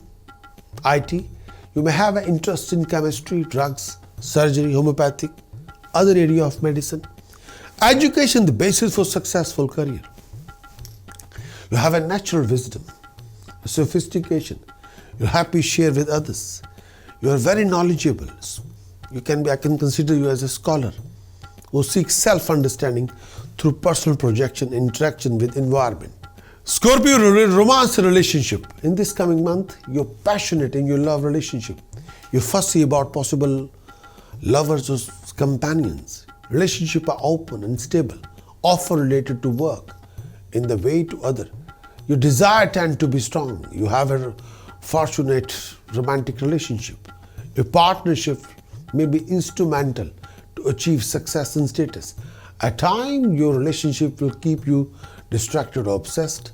S1: IT. You may have an interest in chemistry, drugs, surgery, homeopathic, other area of medicine. Education, the basis for successful career. You have a natural wisdom, a sophistication. You're happy to share with others. You are very knowledgeable. I can consider you as a scholar who seeks self-understanding through personal projection, interaction with environment. Scorpio, romance and relationship. In this coming month, you're passionate in your love relationship. You're fussy about possible lovers or companions. Relationships are open and stable, often related to work, in the way to other. Your desire tend to be strong. You have a fortunate romantic relationship. Your partnership may be instrumental to achieve success and status. At times, your relationship will keep you distracted or obsessed.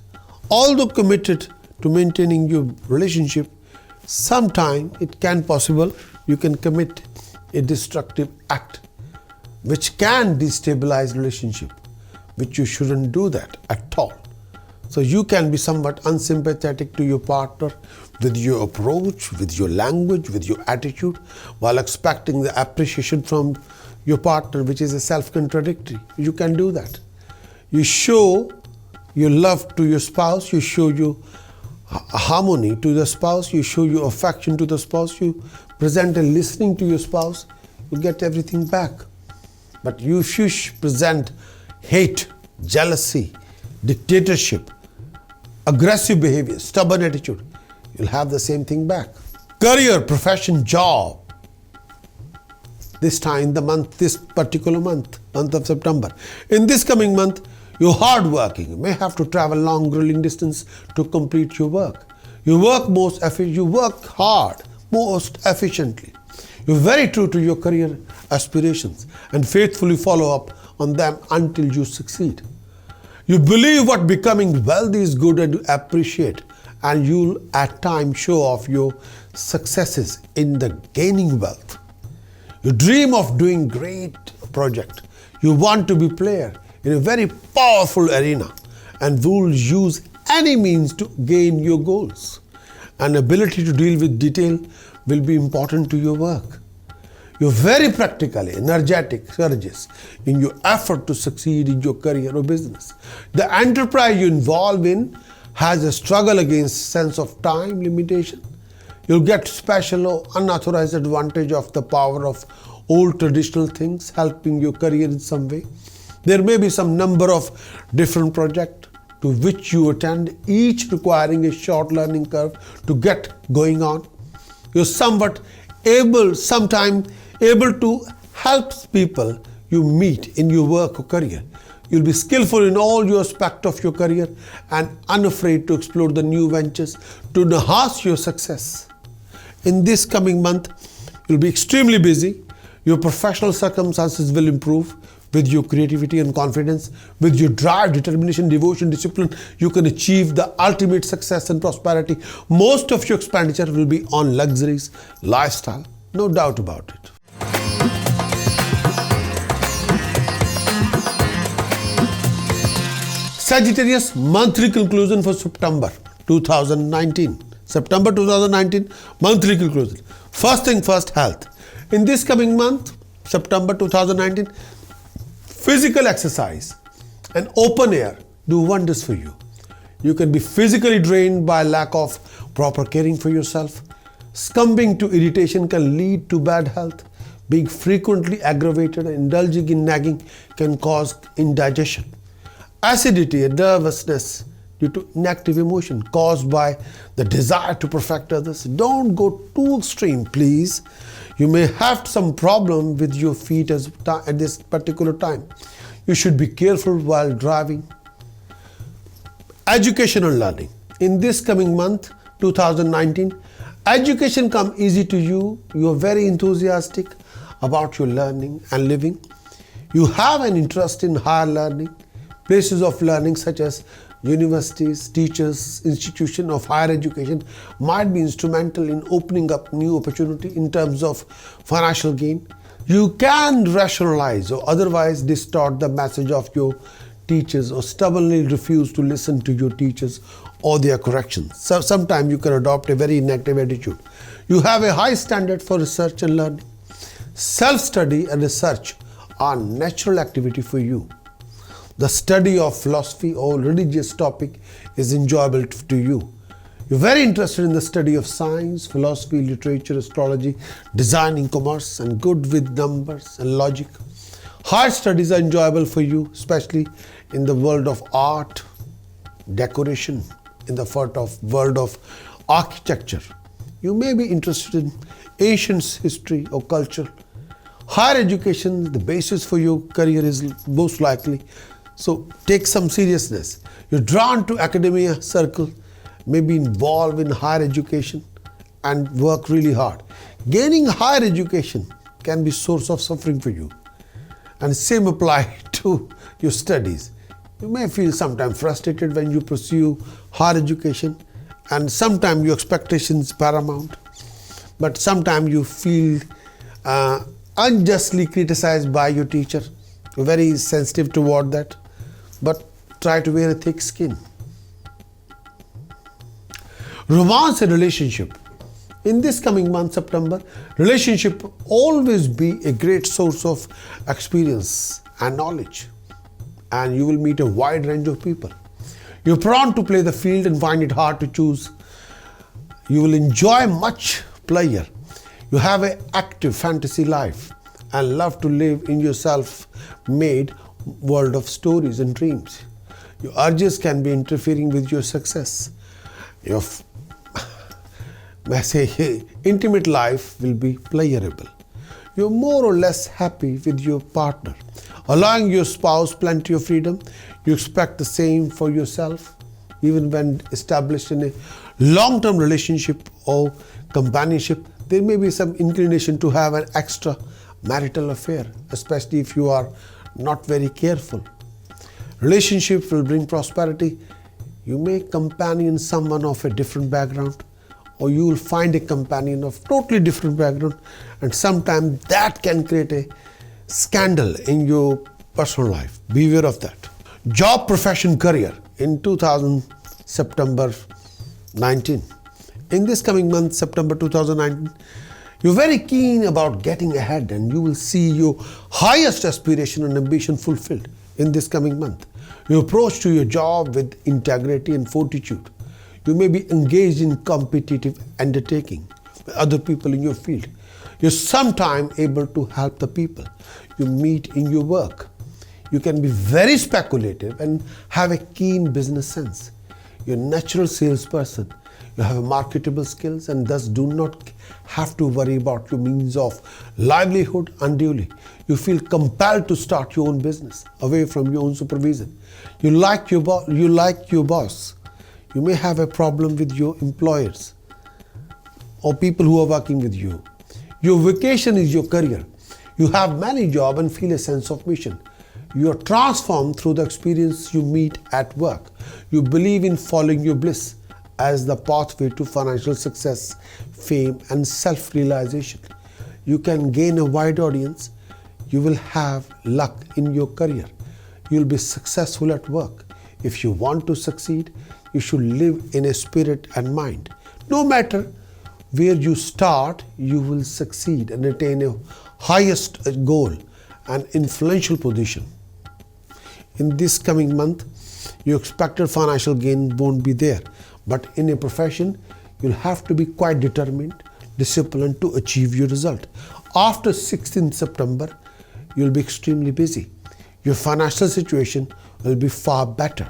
S1: Although committed to maintaining your relationship, sometimes it can possible you can commit a destructive act which can destabilize relationship, which you shouldn't do that at all. So you can be somewhat unsympathetic to your partner with your approach, with your language, with your attitude, while expecting the appreciation from your partner, which is a self-contradictory. You can do that. You show your love to your spouse, you show your harmony to the spouse, you show your affection to the spouse, you present a listening to your spouse, you get everything back. But if you present hate, jealousy, dictatorship, aggressive behavior, stubborn attitude, you'll have the same thing back. Career, profession, job. This time, this particular month of September. In this coming month, you're hardworking. You may have to travel long, grueling distance to complete your work. You work hard, most efficiently. You're very true to your career aspirations and faithfully follow up on them until you succeed. You believe what becoming wealthy is good and you appreciate, and you'll at times show off your successes in the gaining wealth. You dream of doing great project. You want to be player in a very powerful arena and will use any means to gain your goals. An ability to deal with detail will be important to your work. You're very practically energetic, courageous in your effort to succeed in your career or business. The enterprise you involve in has a struggle against sense of time limitation. You'll get special or unauthorized advantage of the power of old traditional things helping your career in some way. There may be some number of different projects to which you attend, each requiring a short learning curve to get going on. You're sometimes able to help people you meet in your work or career. You'll be skillful in all your aspects of your career and unafraid to explore the new ventures to enhance your success. In this coming month, you'll be extremely busy. Your professional circumstances will improve. With your creativity and confidence, with your drive, determination, devotion, discipline, you can achieve the ultimate success and prosperity. Most of your expenditure will be on luxuries, lifestyle, no doubt about it. Sagittarius monthly conclusion for September 2019. September 2019 monthly conclusion. First thing first, health. In this coming month, September 2019, physical exercise and open air do wonders for you. You can be physically drained by lack of proper caring for yourself. Succumbing to irritation can lead to bad health. Being frequently aggravated and indulging in nagging can cause indigestion. Acidity and nervousness due to negative emotion caused by the desire to perfect others. Don't go too extreme, please. You may have some problem with your feet at this particular time. You should be careful while driving. Education and learning. In this coming month, 2019, education comes easy to you. You are very enthusiastic about your learning and living. You have an interest in higher learning. Places of learning such as universities, teachers, institutions of higher education might be instrumental in opening up new opportunity in terms of financial gain. You can rationalize or otherwise distort the message of your teachers or stubbornly refuse to listen to your teachers or their corrections. So sometimes you can adopt a very negative attitude. You have a high standard for research and learning. Self-study and research are natural activity for you. The study of philosophy or religious topic is enjoyable to you. You're very interested in the study of science, philosophy, literature, astrology, design, commerce, and good with numbers and logic. Higher studies are enjoyable for you, especially in the world of art, decoration, in the world of architecture. You may be interested in ancient history or culture. Higher education, the basis for your career is most likely. So take some seriousness. You're drawn to academia circle, may be involved in higher education and work really hard. Gaining higher education can be source of suffering for you. And same apply to your studies. You may feel sometimes frustrated when you pursue higher education and sometimes your expectations paramount. But sometimes you feel unjustly criticized by your teacher. You're very sensitive toward that. But try to wear a thick skin. Romance and relationship. In this coming month, September, relationship always be a great source of experience and knowledge. And you will meet a wide range of people. You're prone to play the field and find it hard to choose. You will enjoy much pleasure. You have an active fantasy life and love to live in your self-made world of stories and dreams. Your urges can be interfering with your success. Your intimate life will be pleasurable. You're more or less happy with your partner, allowing your spouse plenty of freedom. You expect the same for yourself, even when established in a long-term relationship or companionship. There may be some inclination to have an extra marital affair, especially if you are not very careful. Relationship will bring prosperity. You may companion someone of a different background, or you will find a companion of totally different background, and sometimes that can create a scandal in your personal life. Beware of that. Job, profession, career. In September 19. In this coming month, September 2019, you're very keen about getting ahead and you will see your highest aspiration and ambition fulfilled in this coming month. You approach to your job with integrity and fortitude. You may be engaged in competitive undertaking with other people in your field. You're sometimes able to help the people you meet in your work. You can be very speculative and have a keen business sense. You're a natural salesperson. You have marketable skills and thus do not have to worry about your means of livelihood unduly. You feel compelled to start your own business away from your own supervision. You like your boss. You may have a problem with your employers or people who are working with you. Your vocation is your career. You have many jobs and feel a sense of mission. You are transformed through the experience you meet at work. You believe in following your bliss as the pathway to financial success, fame, and self-realization. You can gain a wide audience. You will have luck in your career. You will be successful at work. If you want to succeed, you should live in a spirit and mind. No matter where you start, you will succeed and attain a highest goal and influential position. In this coming month, your expected financial gain won't be there. But in a profession, you'll have to be quite determined, disciplined to achieve your result. After 16th September, you'll be extremely busy. Your financial situation will be far better.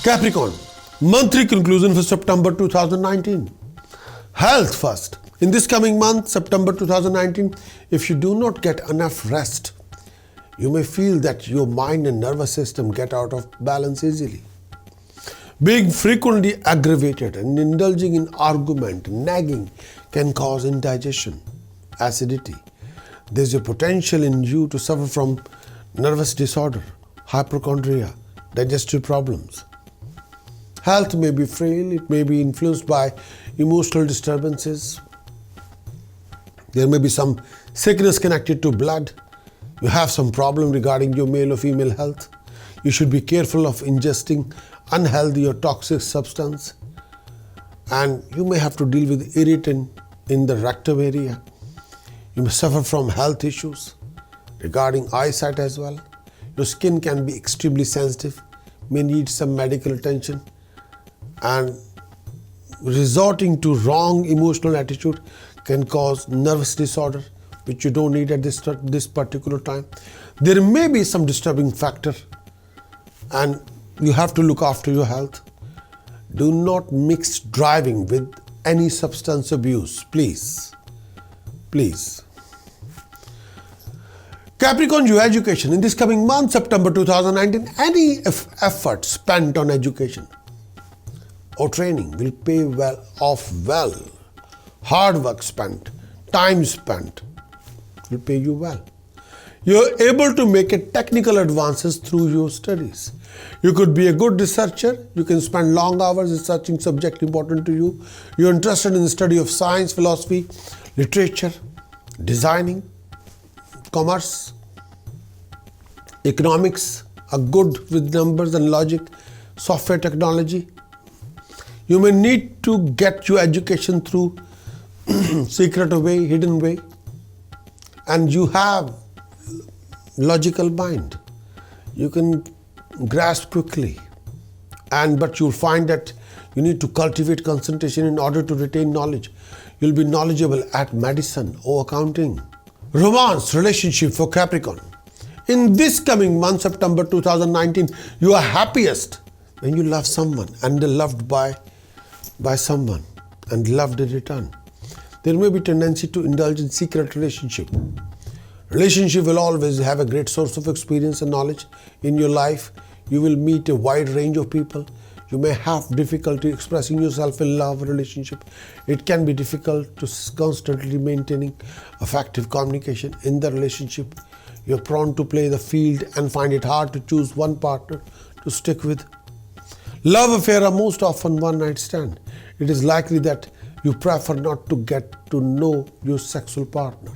S1: Capricorn, monthly conclusion for September 2019. Health first. In this coming month, September 2019, if you do not get enough rest, you may feel that your mind and nervous system get out of balance easily. Being frequently aggravated and indulging in argument, nagging can cause indigestion, acidity. There's a potential in you to suffer from nervous disorder, hypochondria, digestive problems. Health may be frail, it may be influenced by emotional disturbances. There may be some sickness connected to blood. You have some problem regarding your male or female health. You should be careful of ingesting unhealthy or toxic substance. And you may have to deal with irritant in the rectum area. You may suffer from health issues regarding eyesight as well. Your skin can be extremely sensitive, may need some medical attention. And resorting to wrong emotional attitude can cause nervous disorder, which you don't need at this particular time. There may be some disturbing factor and you have to look after your health. Do not mix driving with any substance abuse, please. Please. Capricorn, your education. In this coming month, September 2019, any effort spent on education or training will pay off well. Hard work spent, time spent will pay you well. You're able to make a technical advances through your studies. You could be a good researcher. You can spend long hours researching subject important to you. You're interested in the study of science, philosophy, literature, designing, commerce, economics, are good with numbers and logic, software technology. You may need to get your education through secret way, hidden way, and you have logical mind. You can grasp quickly, but you'll find that you need to cultivate concentration in order to retain knowledge. You'll be knowledgeable at medicine or accounting. Romance, relationship for Capricorn. In this coming month, September 2019, you are happiest when you love someone and are loved by someone and loved in return. There may be tendency to indulge in secret relationship. Relationship will always have a great source of experience and knowledge in your life. You will meet a wide range of people. You may have difficulty expressing yourself in love relationship. It can be difficult to constantly maintaining effective communication in the relationship. You're prone to play the field and find it hard to choose one partner to stick with. Love affairs are most often one-night stand. It is likely that you prefer not to get to know your sexual partner.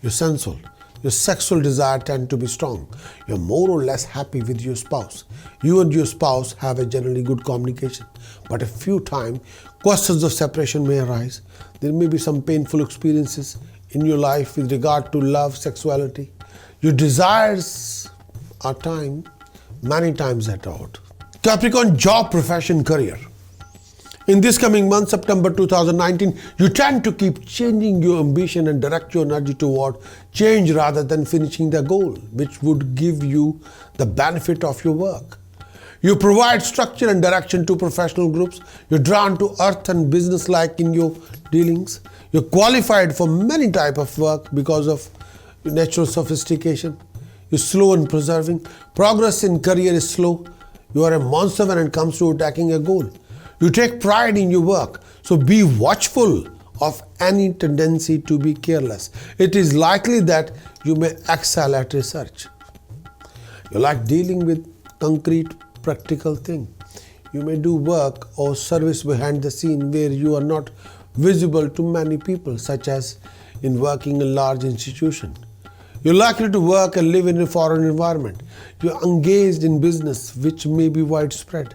S1: You're sensual. Your sexual desire tend to be strong. You're more or less happy with your spouse. You and your spouse have a generally good communication, but a few times questions of separation may arise. There may be some painful experiences in your life with regard to love, sexuality. Your desires are many times at odds. Capricorn, job, profession, career. In this coming month, September 2019, you tend to keep changing your ambition and direct your energy toward change rather than finishing the goal, which would give you the benefit of your work. You provide structure and direction to professional groups. You're drawn to earth and business-like in your dealings. You're qualified for many types of work because of your natural sophistication. You're slow in preserving. Progress in career is slow. You are a monster when it comes to attacking a goal. You take pride in your work, so be watchful of any tendency to be careless. It is likely that you may excel at research. You like dealing with concrete, practical things. You may do work or service behind the scene where you are not visible to many people, such as in working in large institutions. You're likely to work and live in a foreign environment. You're engaged in business which may be widespread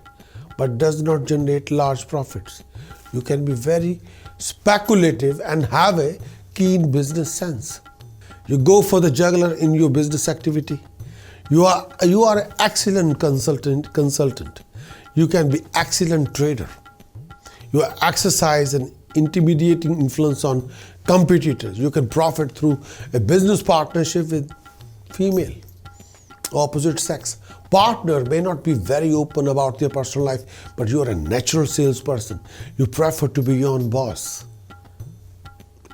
S1: but does not generate large profits. You can be very speculative and have a keen business sense. You go for the juggler in your business activity. You are an excellent consultant. You can be excellent trader. You exercise an intimidating influence on competitors. You can profit through a business partnership with female, opposite sex. Partner may not be very open about their personal life, but you are a natural salesperson. You prefer to be your own boss.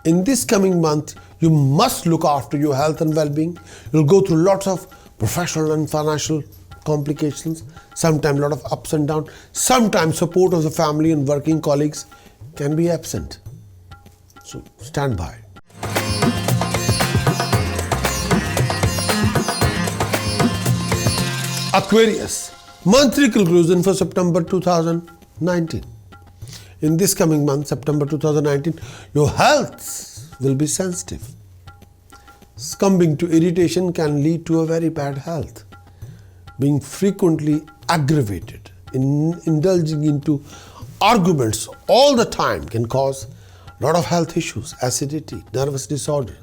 S1: In this coming month, you must look after your health and well-being. You'll go through lots of professional and financial complications, sometimes a lot of ups and downs. Sometimes support of the family and working colleagues can be absent. So stand by. Aquarius, monthly conclusion for September 2019. In this coming month, September 2019, your health will be sensitive. Succumbing to irritation can lead to a very bad health. Being frequently aggravated, indulging into arguments all the time can cause a lot of health issues, acidity, nervous disorder,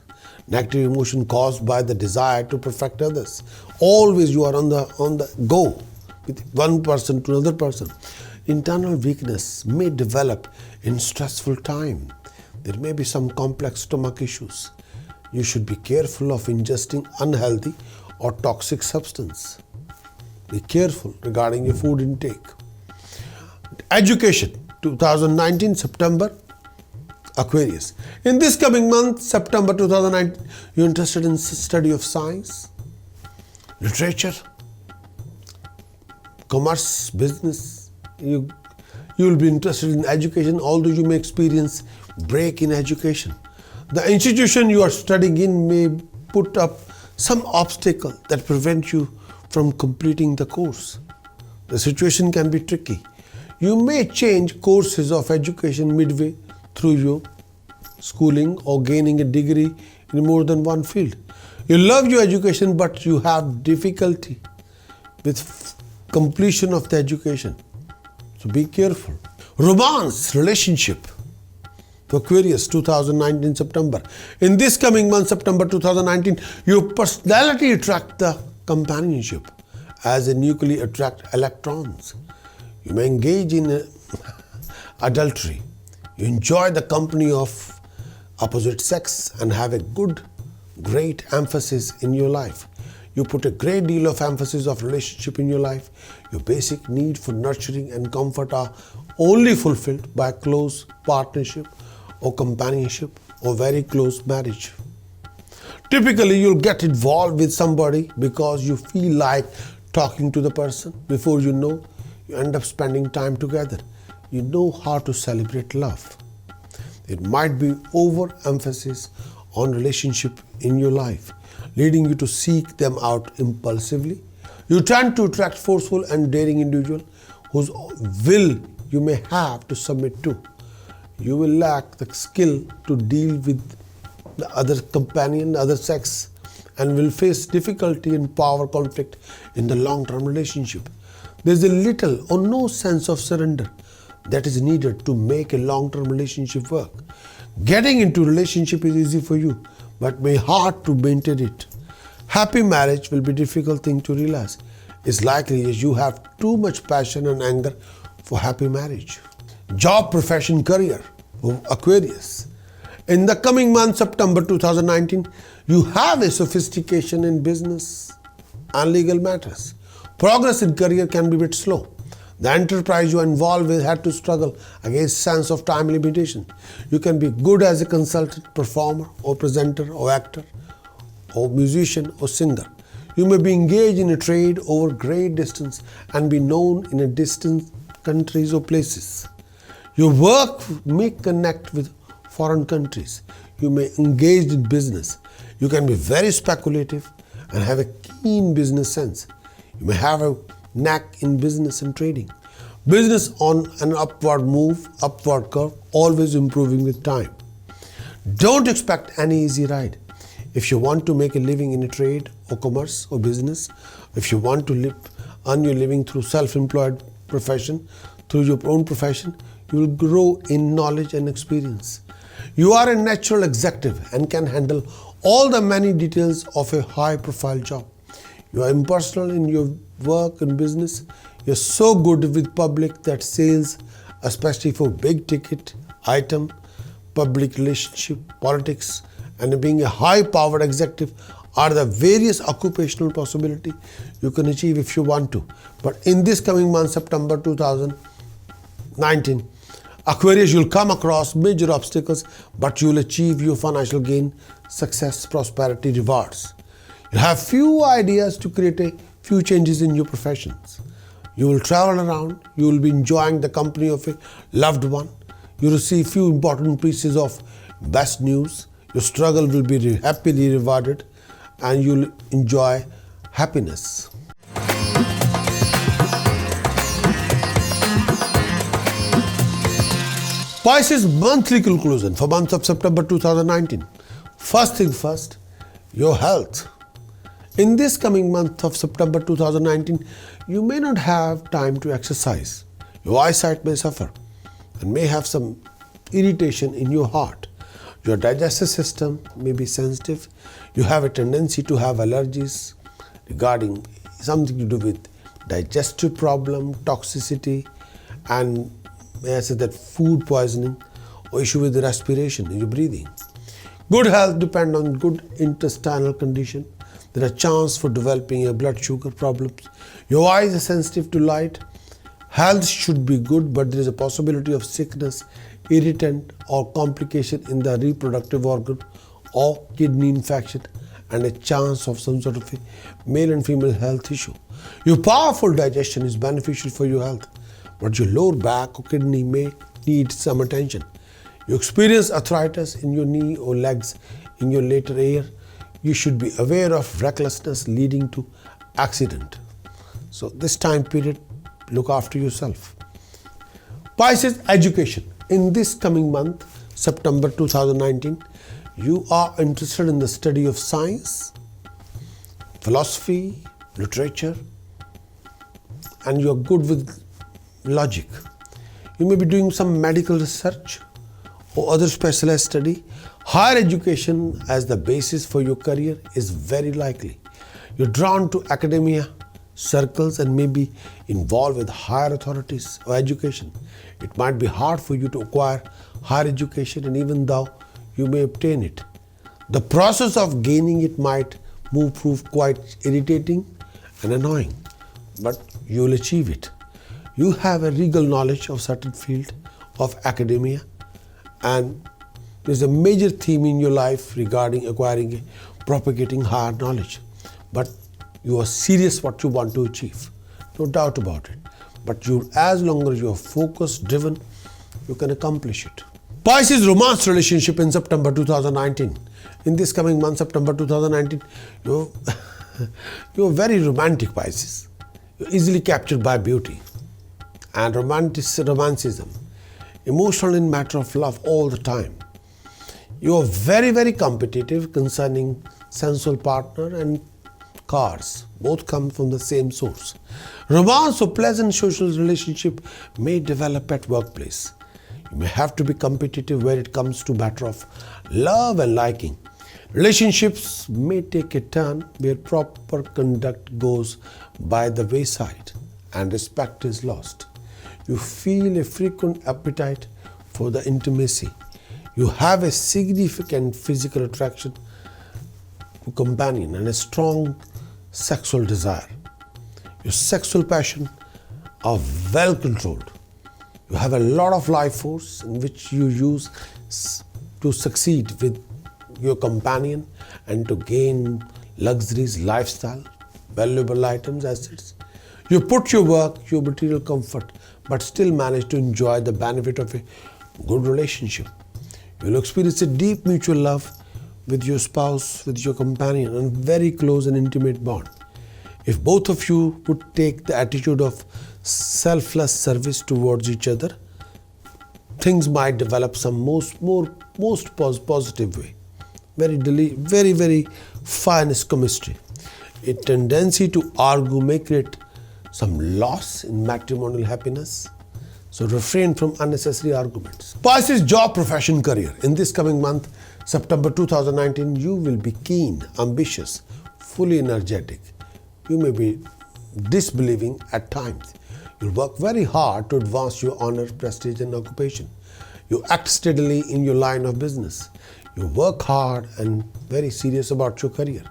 S1: negative emotion caused by the desire to perfect others. Always you are on the go with one person to another person. Internal weakness may develop in stressful time. There may be some complex stomach issues. You should be careful of ingesting unhealthy or toxic substance. Be careful regarding your food intake. Education, 2019, September, Aquarius. In this coming month, September 2019, you're interested in study of science, literature, commerce, business. You will be interested in education, although you may experience break in education. The institution you are studying in may put up some obstacle that prevent you from completing the course. The situation can be tricky. You may change courses of education midway through your schooling or gaining a degree in more than one field. You love your education, but you have difficulty with completion of the education. So be careful. Romance, relationship. For Aquarius, 2019, September. In this coming month, September 2019, your personality attracts the companionship as a nuclei attract electrons. You may engage in adultery. You enjoy the company of opposite sex and have a great emphasis in your life. You put a great deal of emphasis of relationship in your life. Your basic need for nurturing and comfort are only fulfilled by close partnership or companionship or very close marriage. Typically, you'll get involved with somebody because you feel like talking to the person. Before you know, you end up spending time together. You know how to celebrate love. It might be overemphasis on relationship in your life, leading you to seek them out impulsively. You tend to attract forceful and daring individuals whose will you may have to submit to. You will lack the skill to deal with the other companion, other sex, and will face difficulty and power conflict in the long-term relationship. There is a little or no sense of surrender that is needed to make a long-term relationship work. Getting into relationship is easy for you, but may hard to maintain it. Happy marriage will be a difficult thing to realize. It's likely that you have too much passion and anger for happy marriage. Job, profession, career of Aquarius. In the coming month, September 2019, you have a sophistication in business and legal matters. Progress in career can be a bit slow. The enterprise you are involved with had to struggle against sense of time limitation. You can be good as a consultant, performer, or presenter, or actor, or musician, or singer. You may be engaged in a trade over great distance and be known in a distant countries or places. Your work may connect with foreign countries. You may engage in business. You can be very speculative and have a keen business sense. You may have a knack in business and trading. Business on an upward move, upward curve, always improving with time. Don't expect any easy ride. If you want to make a living in a trade or commerce or business, if you want to earn your living through self-employed profession, through your own profession, you will grow in knowledge and experience. You are a natural executive and can handle all the many details of a high-profile job. You are impersonal in your work and business. You are so good with public that sales, especially for big-ticket item, public relationship, politics, and being a high-powered executive are the various occupational possibilities you can achieve if you want to. But in this coming month, September 2019, Aquarius, you'll come across major obstacles, but you'll achieve your financial gain, success, prosperity, rewards. You have few ideas to create a few changes in your professions. You will travel around, you will be enjoying the company of a loved one. You receive few important pieces of best news. Your struggle will be happily rewarded and you'll enjoy happiness. Pisces monthly conclusion for month of September 2019. First thing first, your health. In this coming month of September 2019, you may not have time to exercise. Your eyesight may suffer and may have some irritation in your heart. Your digestive system may be sensitive. You have a tendency to have allergies regarding something to do with digestive problem, toxicity, and may I say that food poisoning or issue with the respiration and your breathing. Good health depends on good intestinal condition. There are chances for developing a blood sugar problems. Your eyes are sensitive to light. Health should be good, but there is a possibility of sickness, irritant or complication in the reproductive organ or kidney infection and a chance of some sort of a male and female health issue. Your powerful digestion is beneficial for your health, but your lower back or kidney may need some attention. You experience arthritis in your knee or legs in your later year. You should be aware of recklessness leading to accident. So this time period, look after yourself. Pisces education. In this coming month, September 2019, you are interested in the study of science, philosophy, literature, and you are good with logic. You may be doing some medical research or other specialized study. Higher education as the basis for your career is very likely. You're drawn to academia circles and may be involved with higher authorities or education. It might be hard for you to acquire higher education, and even though you may obtain it, the process of gaining it might prove quite irritating and annoying, but you will achieve it. You have a regal knowledge of certain field of academia, and there's a major theme in your life regarding acquiring, propagating higher knowledge. But you are serious what you want to achieve, no doubt about it. But as long as you are focused, driven, you can accomplish it. Pisces romance relationship in September 2019. In this coming month, September 2019, you're very romantic, Pisces. You're easily captured by beauty and romanticism, emotional in matter of love all the time. You are very, very competitive concerning sensual partner, and cars both come from the same source. Romance or pleasant social relationship may develop at workplace. You may have to be competitive when it comes to matter of love and liking. Relationships may take a turn where proper conduct goes by the wayside and respect is lost. You feel a frequent appetite for the intimacy. You have a significant physical attraction to companion and a strong sexual desire. Your sexual passion are well controlled. You have a lot of life force in which you use to succeed with your companion and to gain luxuries, lifestyle, valuable items, assets. You put your work, your material comfort, but still manage to enjoy the benefit of a good relationship. You will experience a deep mutual love with your spouse, with your companion, and very close and intimate bond. If both of you would take the attitude of selfless service towards each other, things might develop some most positive way. Very finest chemistry. A tendency to argue may create some loss in matrimonial happiness. So refrain from unnecessary arguments. Pisces, job, profession, career. In this coming month, September 2019, you will be keen, ambitious, fully energetic. You may be disbelieving at times. You'll work very hard to advance your honor, prestige, and occupation. You act steadily in your line of business. You work hard and very serious about your career,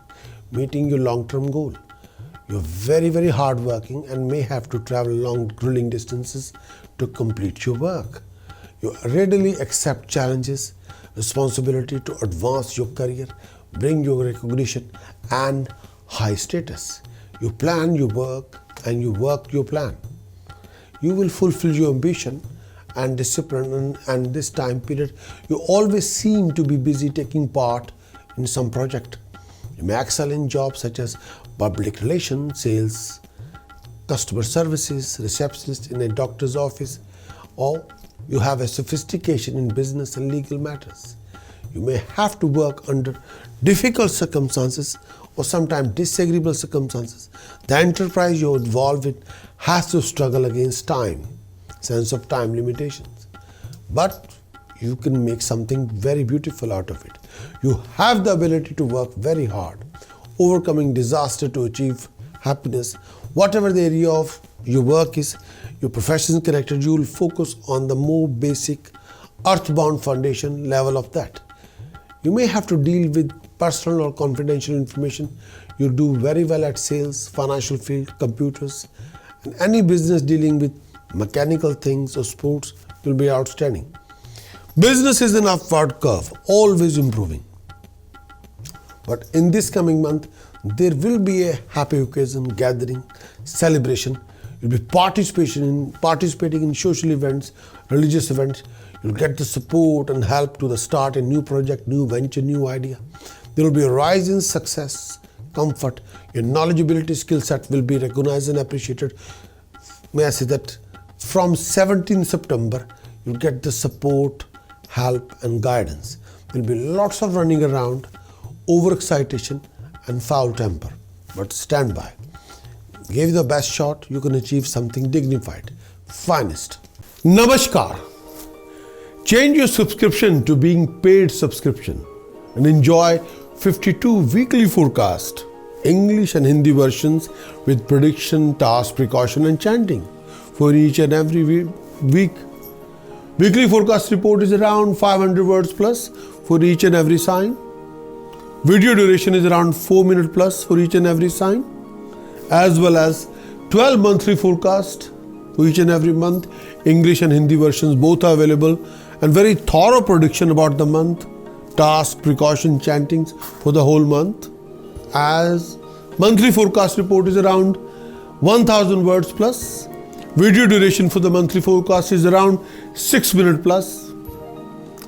S1: meeting your long-term goal. You're very hardworking and may have to travel long, grueling distances to complete your work. You readily accept challenges, responsibility to advance your career, bring your recognition and high status. You plan your work and you work your plan. You will fulfill your ambition and discipline, and this time period you always seem to be busy taking part in some project. You may excel in jobs such as public relations, sales, customer services, receptionist in a doctor's office, or you have a sophistication in business and legal matters. You may have to work under difficult circumstances or sometimes disagreeable circumstances. The enterprise you're involved in has to struggle against time, sense of time limitations. But you can make something very beautiful out of it. You have the ability to work very hard, overcoming disaster to achieve happiness. Whatever the area of your work is, your profession is connected, you will focus on the more basic earthbound foundation level of that. You may have to deal with personal or confidential information. You do very well at sales, financial field, computers, and any business dealing with mechanical things or sports will be outstanding. Business is an upward curve, always improving. But in this coming month, there will be a happy occasion, gathering, celebration. You'll be participating in social events, religious events. You'll get the support and help to the start a new project, new venture, new idea. There will be a rise in success, comfort. Your knowledgeability skill set will be recognized and appreciated. May I say that from 17th September, you'll get the support, help and guidance. There'll be lots of running around, overexcitation and foul temper. But stand by. Give the best shot, you can achieve something dignified, finest. Namaskar. Change your subscription to being paid subscription and enjoy 52 weekly forecast, English and Hindi versions with prediction, task, precaution and chanting for each and every week. Weekly forecast report is around 500 words plus for each and every sign. Video duration is around 4 minutes plus for each and every sign, as well as 12 monthly forecast for each and every month. English and Hindi versions both are available, and very thorough prediction about the month, task, precaution, chantings for the whole month. As monthly forecast report is around 1000 words plus. Video duration for the monthly forecast is around 6 minutes plus,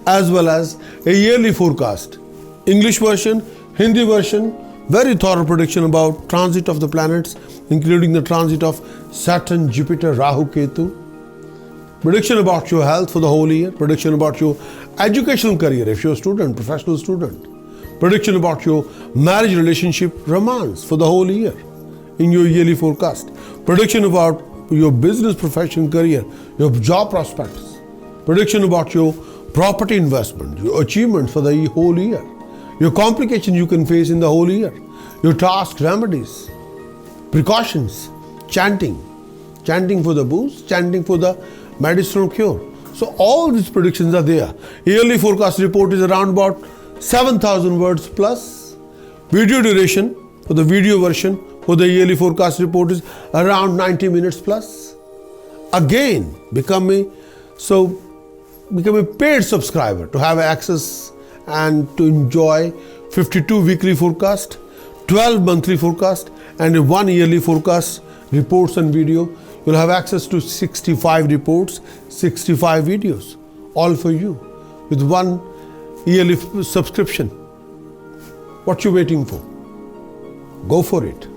S1: as well as a yearly forecast. English version, Hindi version, very thorough prediction about transit of the planets, including the transit of Saturn, Jupiter, Rahu, Ketu. Prediction about your health for the whole year. Prediction about your educational career if you're a student, professional student. Prediction about your marriage, relationship, romance for the whole year in your yearly forecast. Prediction about your business, profession, career, your job prospects. Prediction about your property investment, your achievements for the whole year. Your complications you can face in the whole year. Your tasks, remedies, precautions, chanting for the boost, chanting for the medicinal cure. So all these predictions are there. Yearly forecast report is around about 7,000 words plus. Video duration for the video version for the yearly forecast report is around 90 minutes plus. Again, become a paid subscriber to have access and to enjoy 52 weekly forecast, 12 monthly forecast, and 1 yearly forecast reports and video. You'll have access to 65 reports, 65 videos, all for you with 1 yearly subscription. What you waiting for? Go for it.